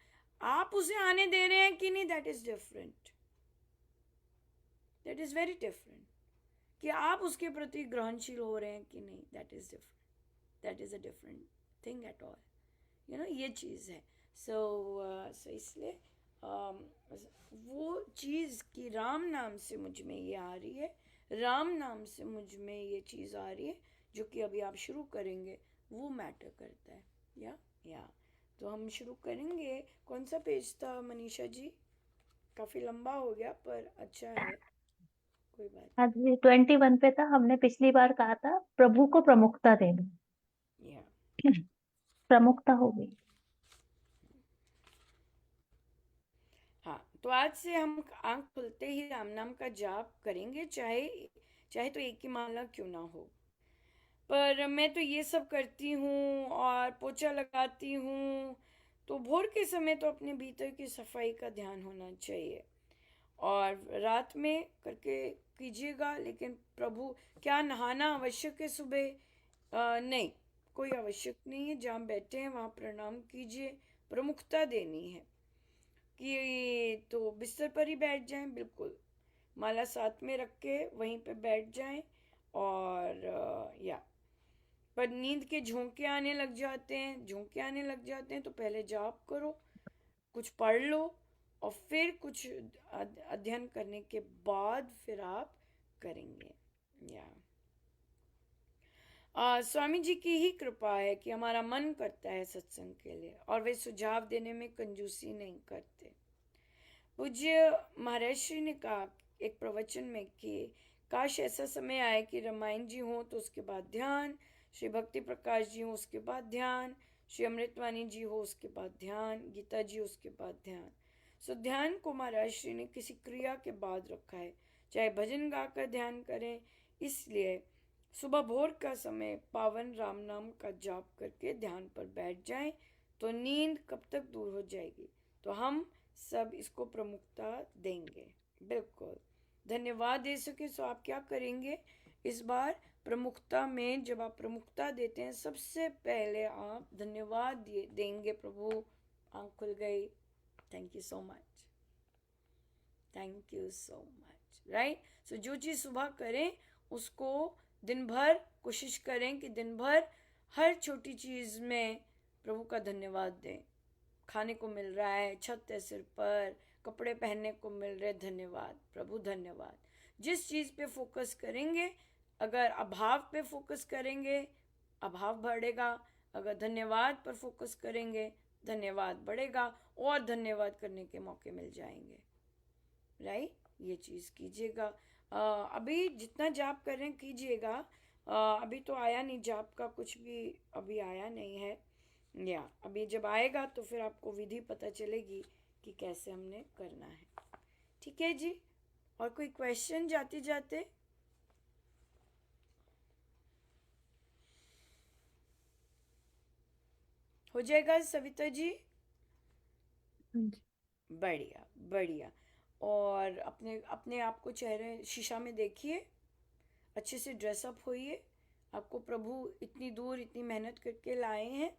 आप उसे आने दे रहे हैं कि नहीं, that is different, that is very different. कि आप उसके प्रति ग्रहणशील हो रहे हैं कि नहीं, that is different, that is a different thing at all, ये चीज़ है। सो इसलिए वो चीज़ कि राम नाम से मुझ में ये आ रही है, राम नाम से मुझ में ये चीज़ आ रही है, जो कि अभी आप शुरू करेंगे वो मैटर करता है। या तो हम शुरू करेंगे। कौन सा पेज था मनीषा जी? काफ़ी लंबा हो गया पर अच्छा है, कोई बात हाँ जी, 21 पे था। हमने पिछली बार कहा था प्रभु को प्रमुखता देनी, नहीं। या प्रमुखता हो गई। हाँ, तो आज से हम आंख खुलते ही राम नाम का जाप करेंगे, चाहे तो एक ही माला क्यों ना हो। पर मैं तो ये सब करती हूँ और पोछा लगाती हूँ, तो भोर के समय तो अपने भीतर की सफाई का ध्यान होना चाहिए। और रात में करके कीजिएगा। लेकिन प्रभु क्या नहाना आवश्यक है सुबह? नहीं, कोई आवश्यक नहीं है। जहाँ बैठे हैं वहाँ प्रणाम कीजिए। प्रमुखता देनी है कि तो बिस्तर पर ही बैठ जाएं, बिल्कुल माला साथ में रख के वहीं पे बैठ जाएं। और या पर नींद के झोंके आने लग जाते हैं तो पहले जाप करो, कुछ पढ़ लो, और फिर कुछ अध्ययन करने के बाद फिर आप करेंगे। या स्वामी जी की ही कृपा है कि हमारा मन करता है सत्संग के लिए, और वे सुझाव देने में कंजूसी नहीं करते। पूज्य महाराज श्री ने कहा एक प्रवचन में कि काश ऐसा समय आए कि रामायण जी हो तो उसके बाद ध्यान, श्री भक्ति प्रकाश जी हो उसके बाद ध्यान, श्री अमृतवाणी जी हो उसके बाद ध्यान, गीता जी उसके बाद ध्यान। सो ध्यान को महाराज श्री ने किसी क्रिया के बाद रखा है, चाहे भजन गाकर ध्यान करें। इसलिए सुबह भोर का समय पावन राम नाम का जाप करके ध्यान पर बैठ जाएं तो नींद कब तक दूर हो जाएगी। तो हम सब इसको प्रमुखता देंगे, बिल्कुल। धन्यवाद दे सके तो आप क्या करेंगे इस बार प्रमुखता में? जब आप प्रमुखता देते हैं सबसे पहले आप धन्यवाद देंगे, प्रभु आँख खुल गई, thank you so much, thank you so much, right. So जो चीज़ सुबह करें उसको दिन भर कोशिश करें कि दिन भर हर छोटी चीज़ में प्रभु का धन्यवाद दें। खाने को मिल रहा है, छत है सिर पर, कपड़े पहनने को मिल रहे, धन्यवाद प्रभु, धन्यवाद। जिस चीज़ पे फोकस करेंगे, अगर अभाव पे फोकस करेंगे अभाव बढ़ेगा, अगर धन्यवाद पर फोकस करेंगे धन्यवाद बढ़ेगा, और धन्यवाद करने के मौके मिल जाएंगे, राइट। ये चीज़ कीजिएगा। अभी जितना जाप कर रहे हैं कीजिएगा। अभी तो आया नहीं जाप का, कुछ भी अभी आया नहीं है। या अभी जब आएगा तो फिर आपको विधि पता चलेगी कि कैसे हमने करना है। ठीक है जी, और कोई क्वेश्चन जाते जाते? हो जाएगा सविता जी? बढ़िया बढ़िया। और अपने अपने आप को चेहरे शीशा में देखिए, अच्छे से ड्रेसअप होइए। आपको प्रभु इतनी दूर इतनी मेहनत करके लाए हैं,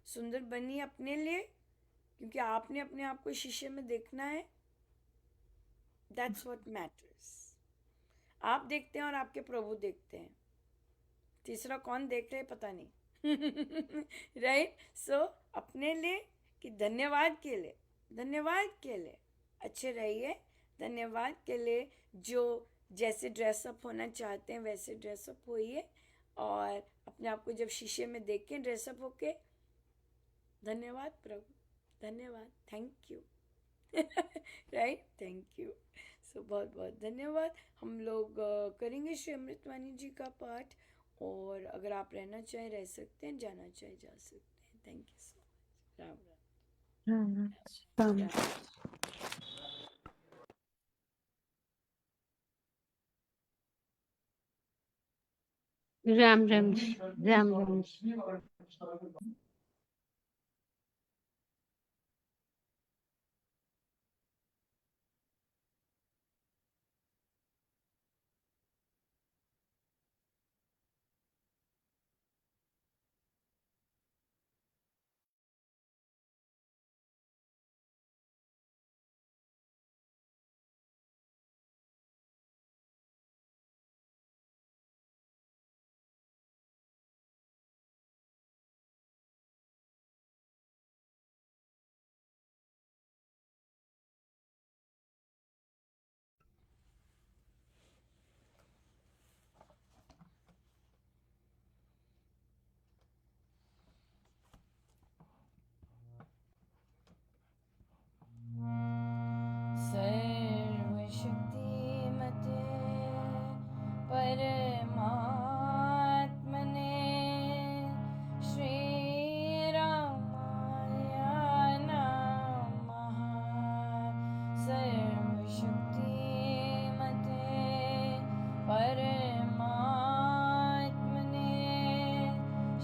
सुंदर बनिए अपने लिए, क्योंकि आपने अपने आप को शीशे में देखना है। That's what matters. आप देखते हैं और आपके प्रभु देखते हैं, तीसरा कौन देख रहे पता नहीं। राइट। सो अपने लिए कि धन्यवाद के लिए, धन्यवाद के लिए अच्छे रहिए, धन्यवाद के लिए जो जैसे ड्रेसअप होना चाहते हैं वैसे ड्रेसअप होइए, और अपने आप को जब शीशे में देखें ड्रेसअप होके, धन्यवाद प्रभु, धन्यवाद, thank you. Right, thank you. So बहुत बहुत धन्यवाद। हम लोग करेंगे श्री अमृतवाणी जी का पाठ, और अगर आप रहना चाहें रह सकते हैं, जाना चाहे जा सकते हैं। Thank you so much. Ram Ram Ram Ram. Ram Ram ji, Ram Ram ji. सर्वशक्तिमते परमात्मने श्रीरामाय नमः। सर्वशक्तिमते परमात्मने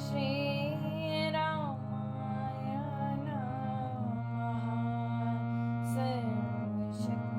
श्रीरामाय नमः। सर्वशक्तिमते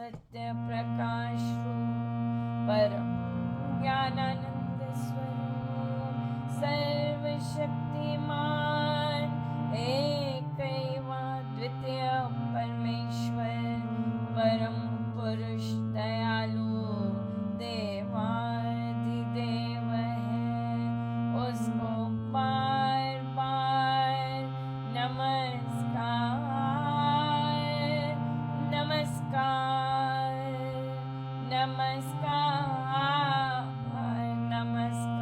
सत्य प्रकाश रूप परम ज्ञानानंद स्वरूप सर्वशक्तिमान द्वितीय परमेश्वर परम पुरुष दयालु देवाधिदेव है, उसको बार बार नमस्कार नमस्कार नमस्कार नमस्कार।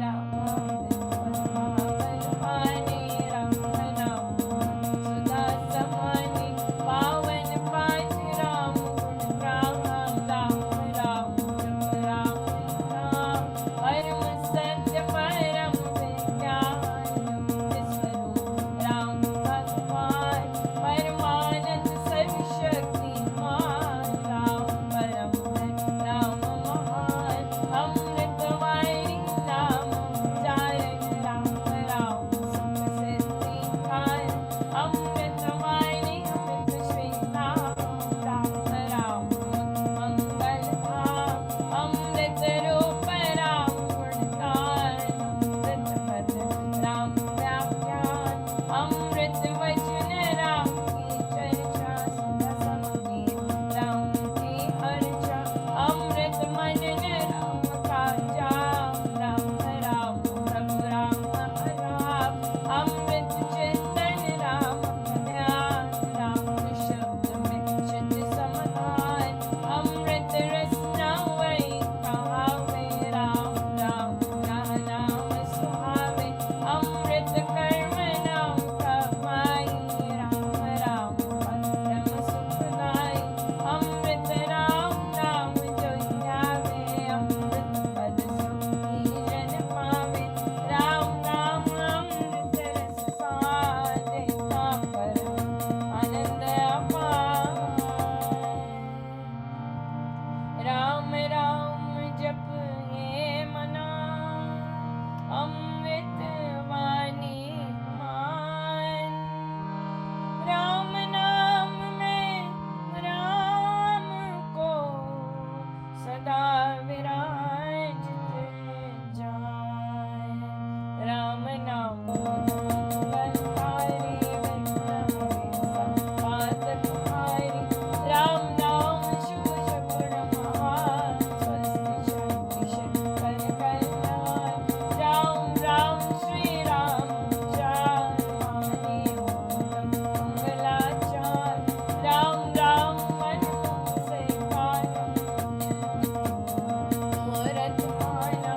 राम पानी राम नाम सुधा समानी पावन पाठ राम गुण राम राम राम राम राम परम सत्य परम विज्ञान स्वरूप राम भगवान परमानंद सर्वशक्तिमान राम परम राम महान अमृतवाणी नाम उच्चारण राम राम सुख सिद्धि खान अमृतवाणी अमृत श्री नाम राम राम मंगल धाम अमृत रूप राम गुणगान अमृत पद राम व्याख्यान अमृत वचन राम की चर्चा सदा संगीत राम की अर्चा अमृत मनन राम का जाप राम राम प्रभु राम राम अमृत चिंतन राम ध्यान राम शब्द में चित समाधान अमृत रसना वही कहावे राम राम नाम सुहावे अमृत कर्म नाम कमाई राम राम परम सुखदाई अमृत राम नाम जो ध्यावे अमृत पद सुखी जन पावे राम नाम अमृत रस साधे परम आनंद अपार। राम राम जप ये मना अमृत वाणी मान राम नाम में राम को सदा विराजित जाए। राम नाम बलहारी विक्रम तुम्हारी राम नाम शुभ शकुन महान स्वस्ति शक्ति शंकर कल्याण राम राम श्री राम चार वाणी ओम मंगलाचार राम राम मन से मूरत माना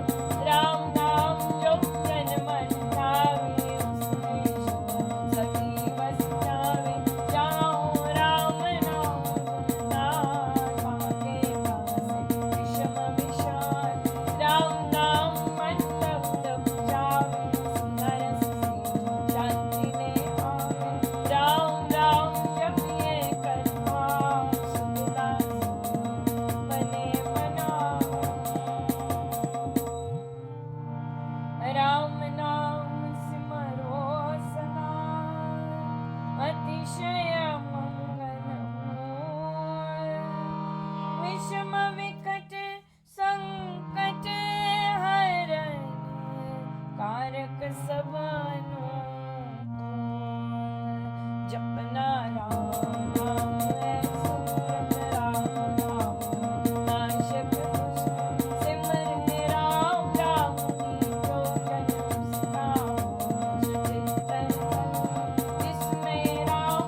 राम नाम जो जन मन भावे उसमें शुभ सखी बस जावे जाओ राम नाम गुणगान भागे भासे विषम विशाल राम नाम मन तब तब जावे सुनरस से शांति में आवे राम राम जब ये कथा सुनता बने मना। राम नाम सिमरो सदा अतिशय मंगलमूल विषम विकट संकट हरण कारक सब अनुकूल जपना राम नाम है सुरत राम नाम नाशक दुष्ट सिमरन राम राम की जो जन्म सदा हो चिंतन जिसमें राम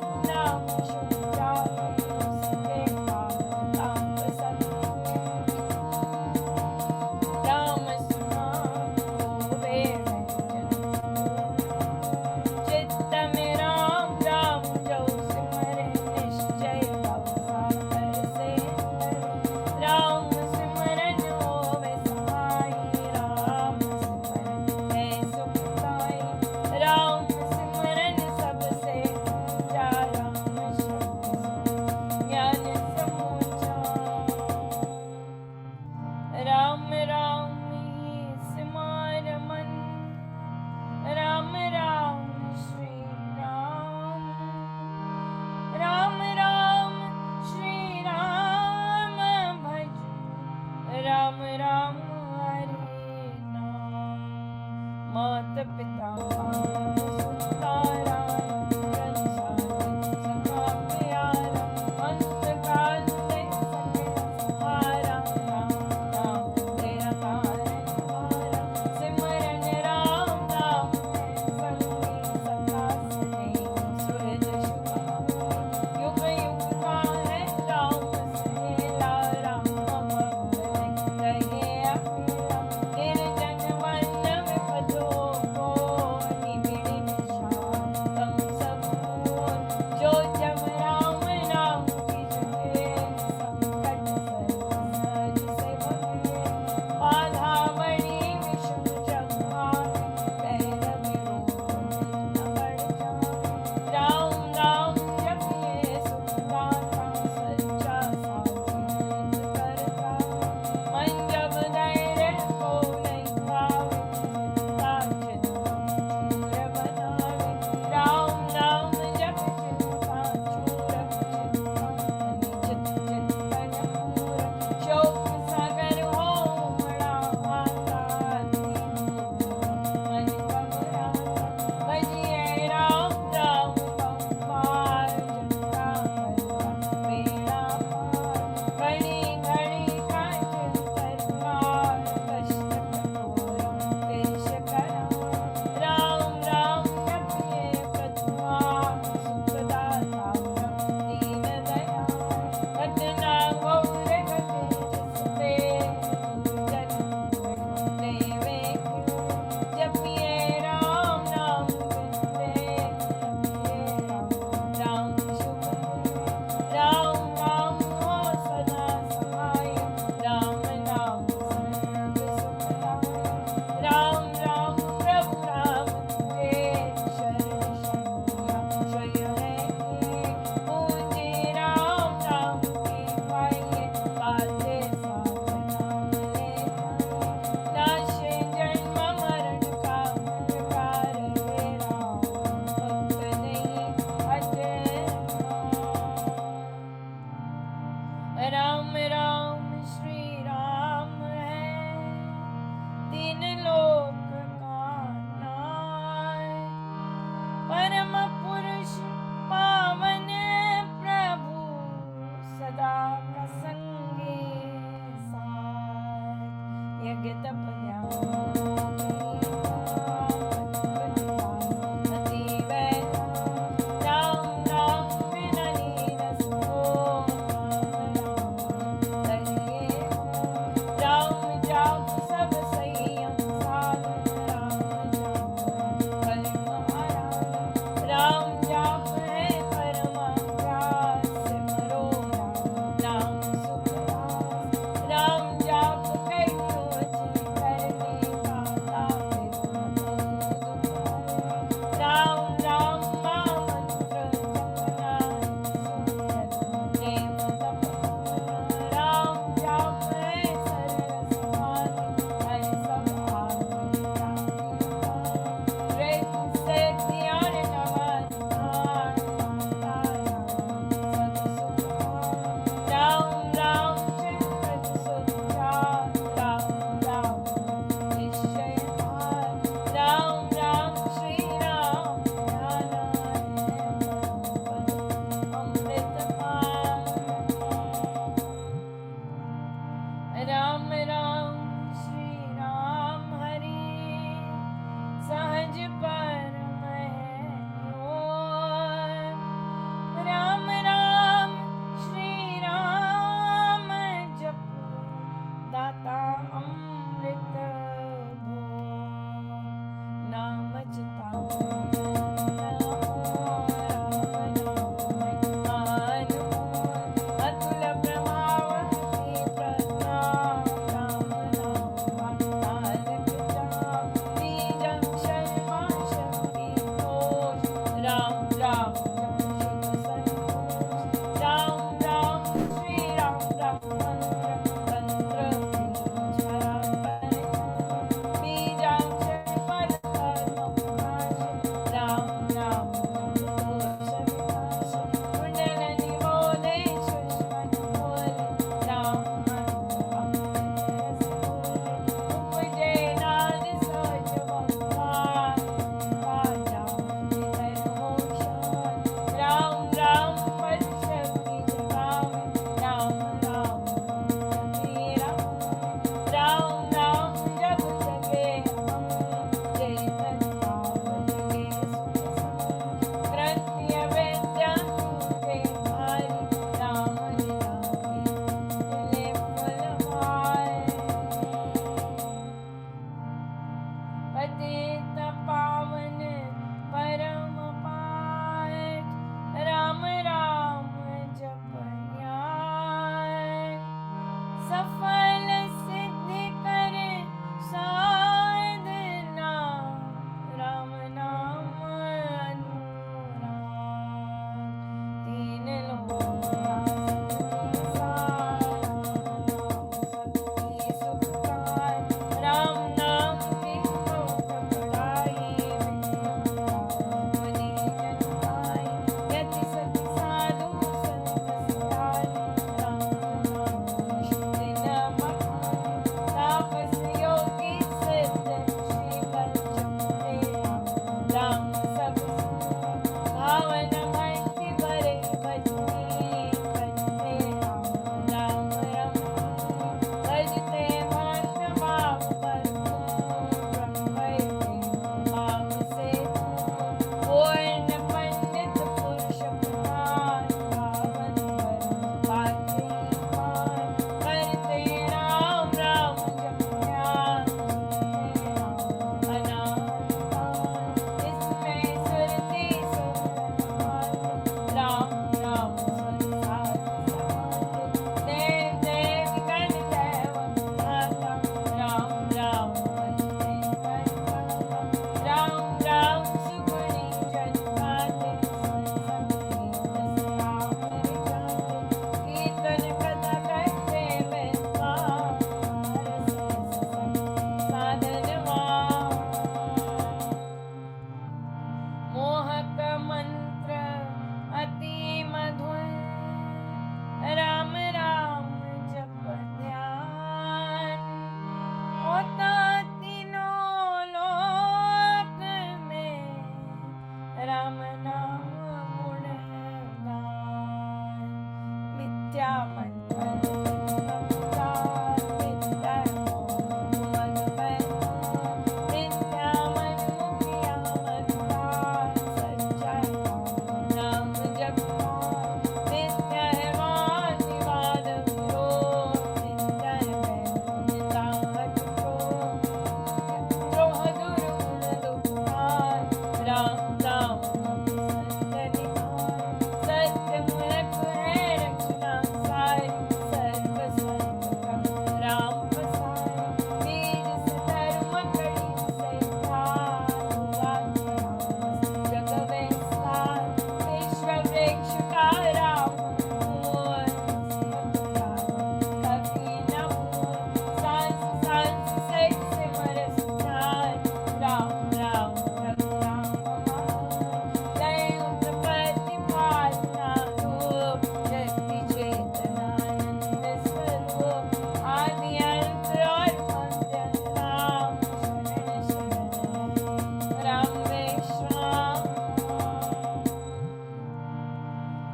विद्या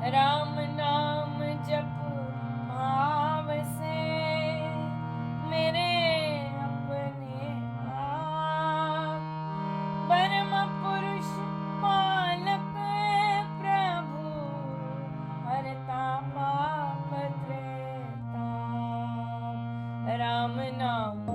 राम नाम जप भाव से मेरे अपने आप परम पुरुष पालक प्रभु हरता पाप त्रेता राम नाम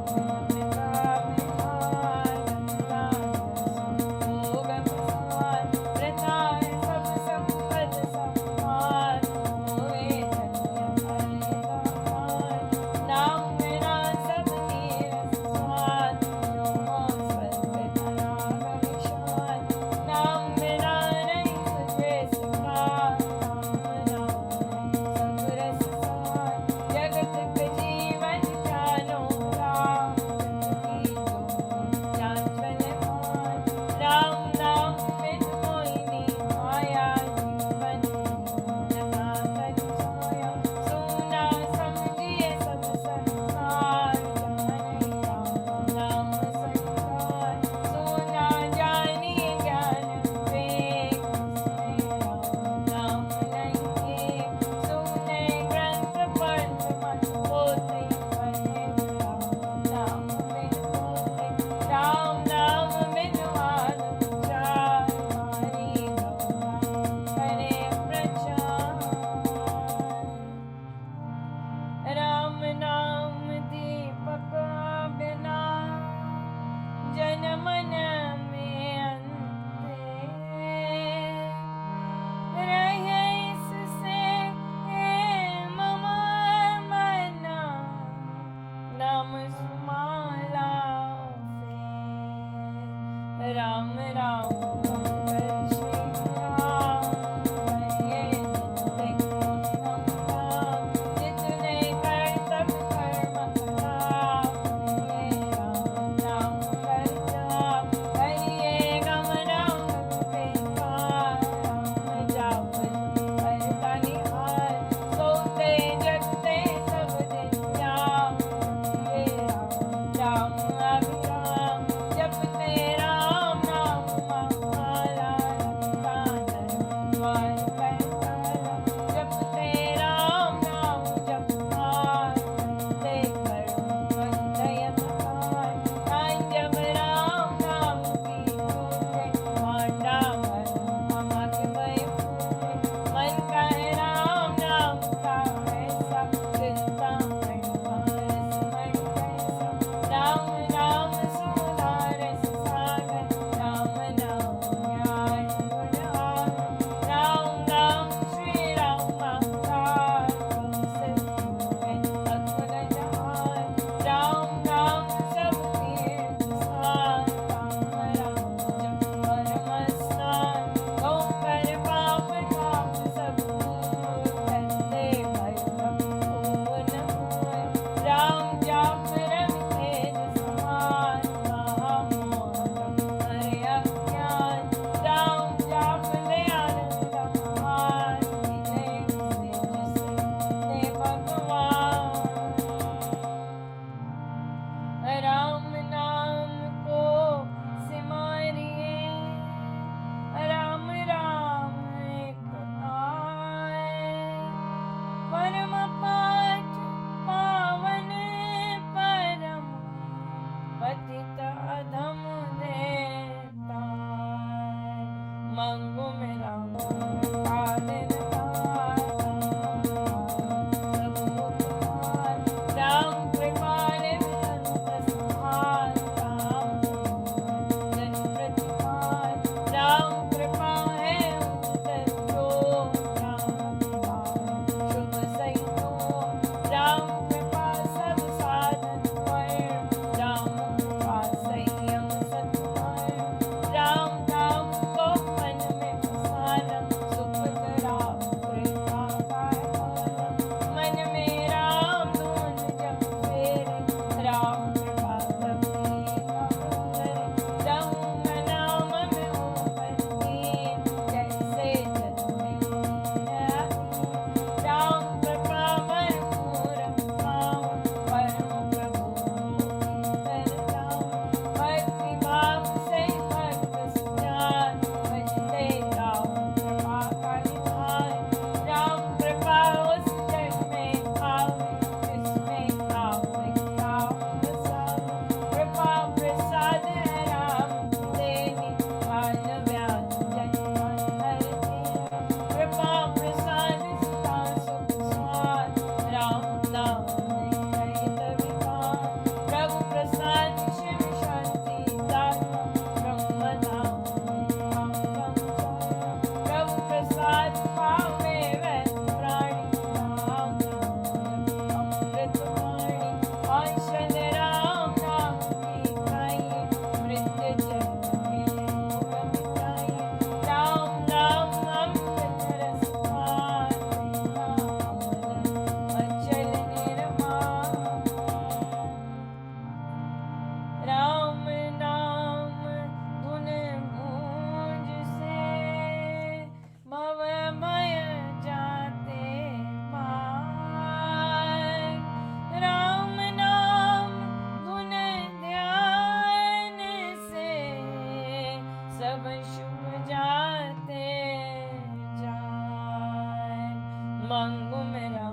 मांगो मेरा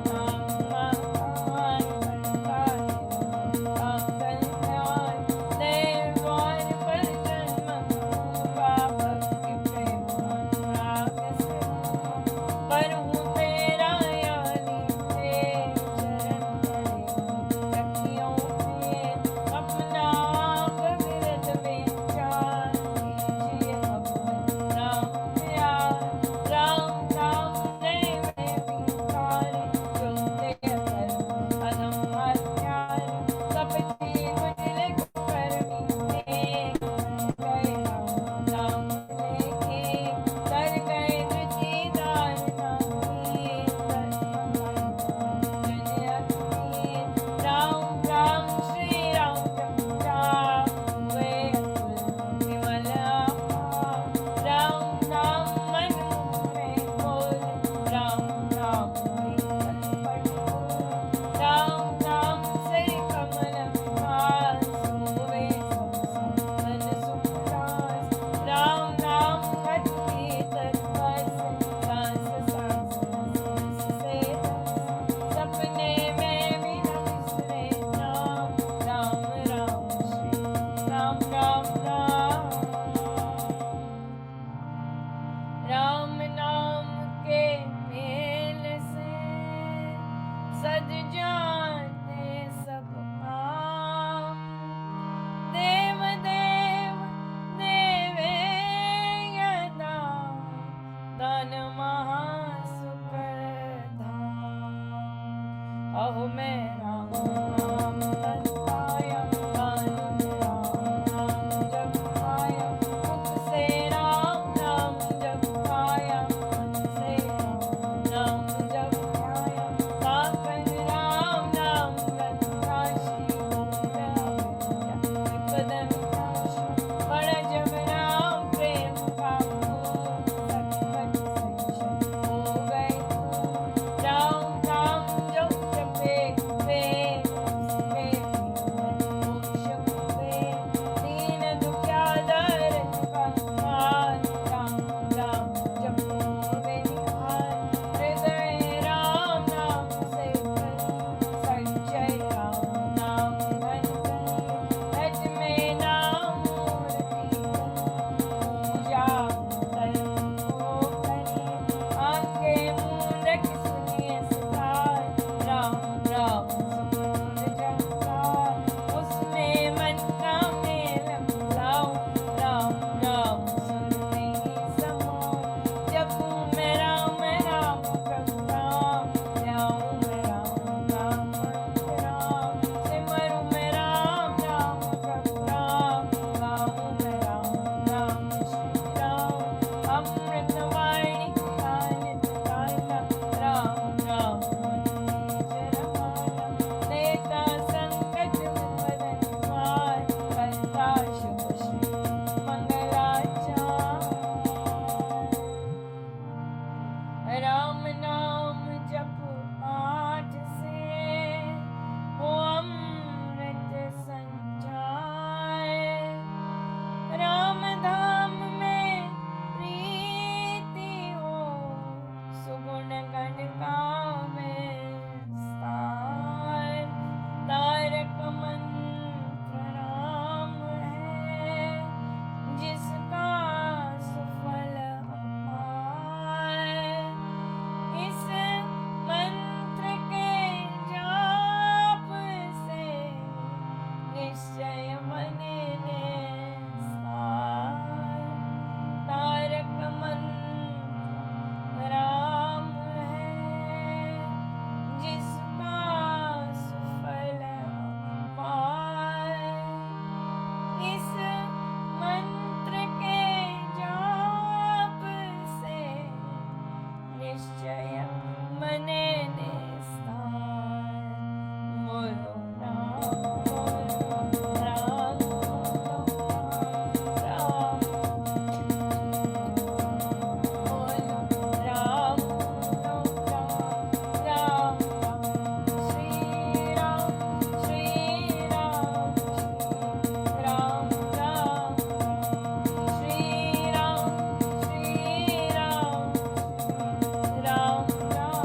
नाम महान करता है कल्याण देव और पर जन्म पाप के प्रेम अनुराग से पर हूँ तेरा याली तेरे चरण पड़े रखियों में अपना पवित्र विचार कीजिए भगवान राम प्यार राम राम देव विकार जो ते धर्म अधम हत्यार कपटी मुझले कर्मी एक गए राम लेके कर गए वृत्तिदार नामी राम राम श्री राम राम वे विमल राम राम मन में बोल राम राम राम राम से कमल विकास होवे मन सुखदास राम राम भक्ति तत्पस सांस सांस से सपने में भी न बिसरे राम राम राम श्री राम राम राम नाम के मेल से सज जाते सब काम देव देव देवे यदा दान महासुख धाम अहो मैं राम नाम तत्पाया कान में राम नाम जप पाया मुख से राम नाम जप पाया मन से राम नाम जप पाया पापन राम नाम रत्नाशी विपद विनाशी बड़ जब राम प्रेम का सतपथ संशय हो गए राम राम जो जपे वे उसके मोक्ष हुए दीन दुखियादर कंगाल राम राम जपो वे निहाल हृदय राम नाम से भरी संचय राम नाम धन करी रज में नाम मूर्ति पूजा कर्म को करी आंखे मूंद सुनिए सितार राम राम सुमधुर जगतार उसमें मन का मेल मिलाओ राम राम सुर में ही समाओ जपूं मैं राम राम प्रभु राम ध्याऊं मैं राम राम मंत्र राम सिमरूं मैं राम राम प्रभु राम गाऊं मैं राम राम श्री राम अमृत वाणी गानित गाता राम राम मुनि रमाना देता संकट विपद निवार करता शुभ श्री मंगलाचार राम नाम जप पाठ से हो अमृत संचार राम धाम में प्रीति हो सुगुण गण गावे सार तारक मंत्र राम है जिसका सुफल अपार इस मंत्र के जाप से निश्चय बने निस्तार तारक मंत्र राम है जिसका सुफल अपार इस मंत्र के जाप से निश्चय मने निस्तार बोलो राम बोलो राम बोलो राम बोलो राम बोलो राम राम श्री राम श्री राम श्री राम राम श्री राम श्री राम राम राम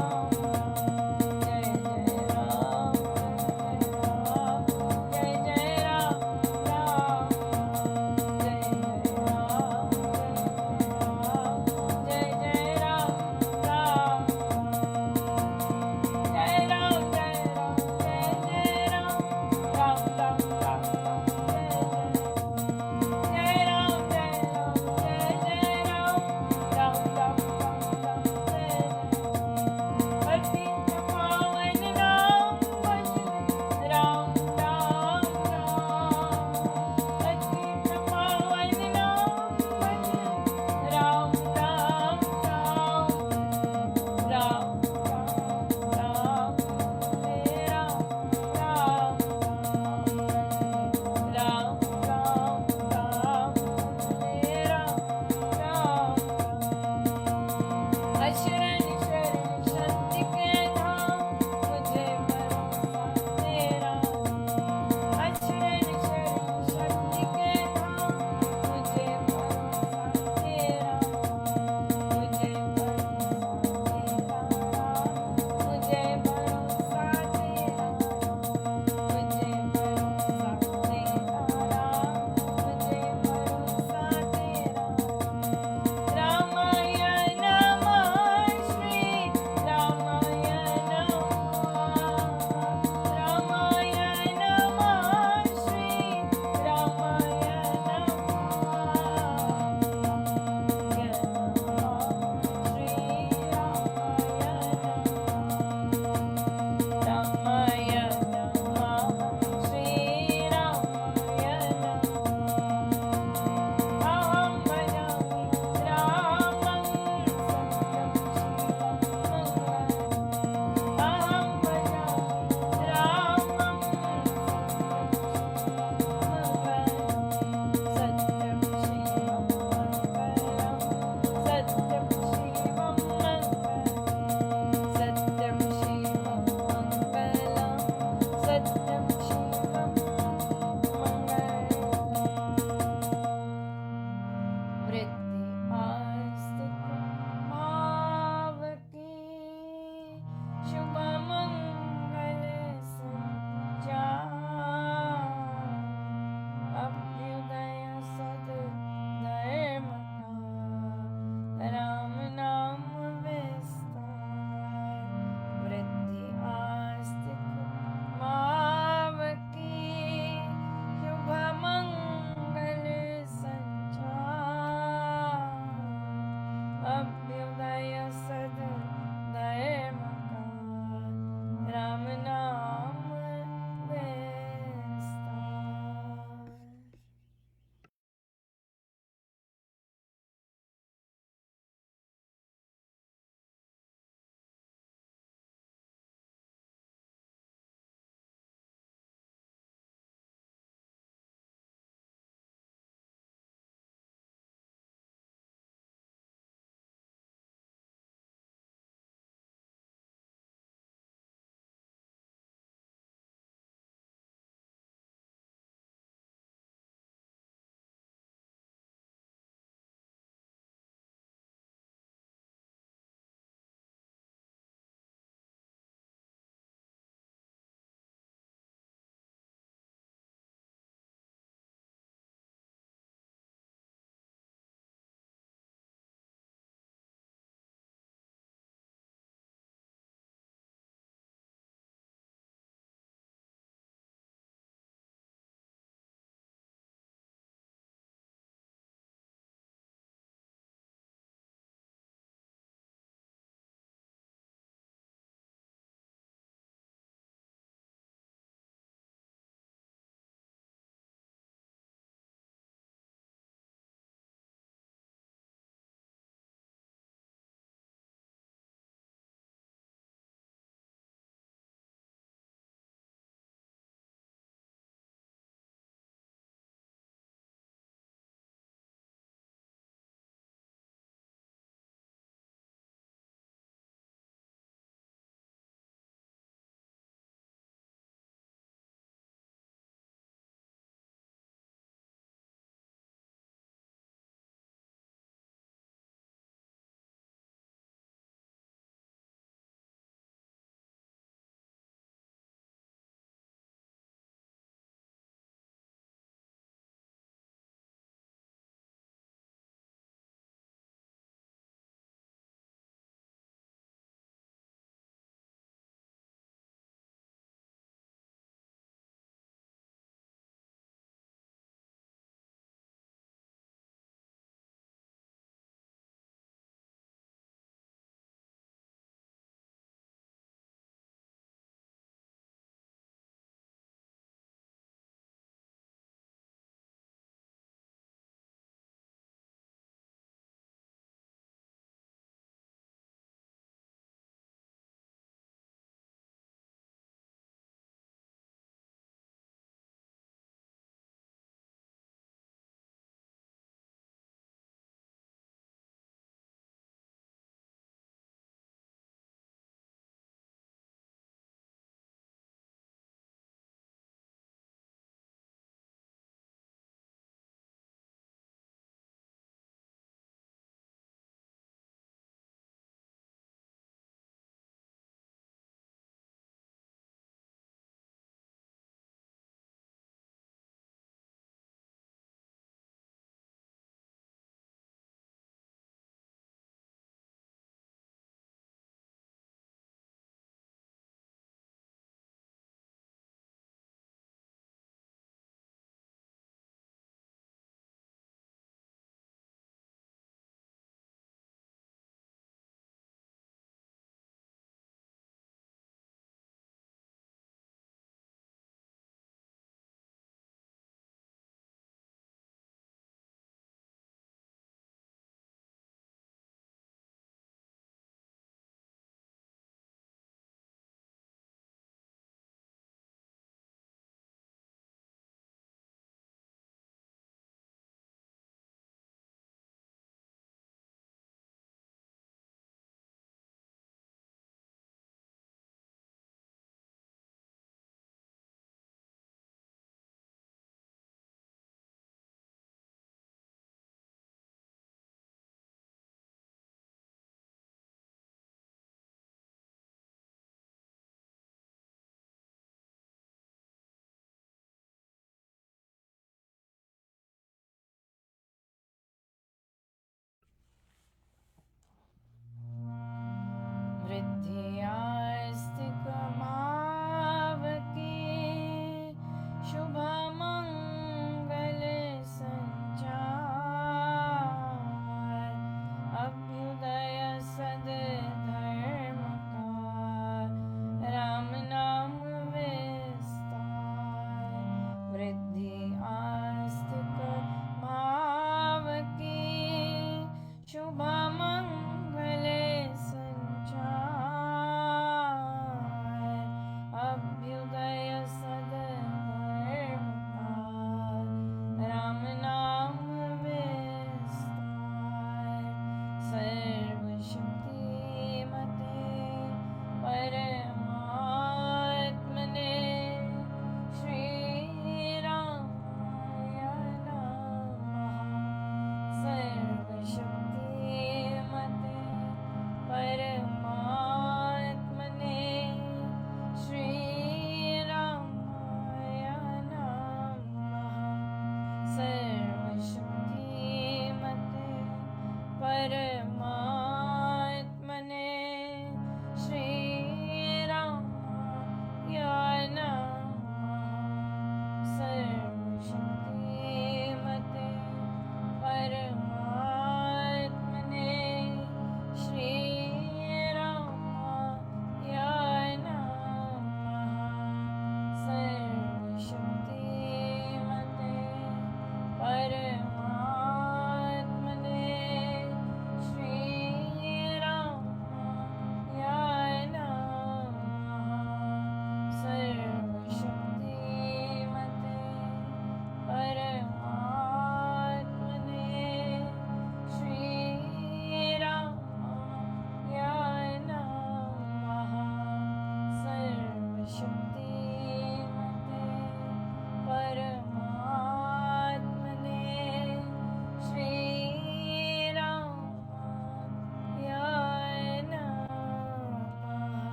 धिया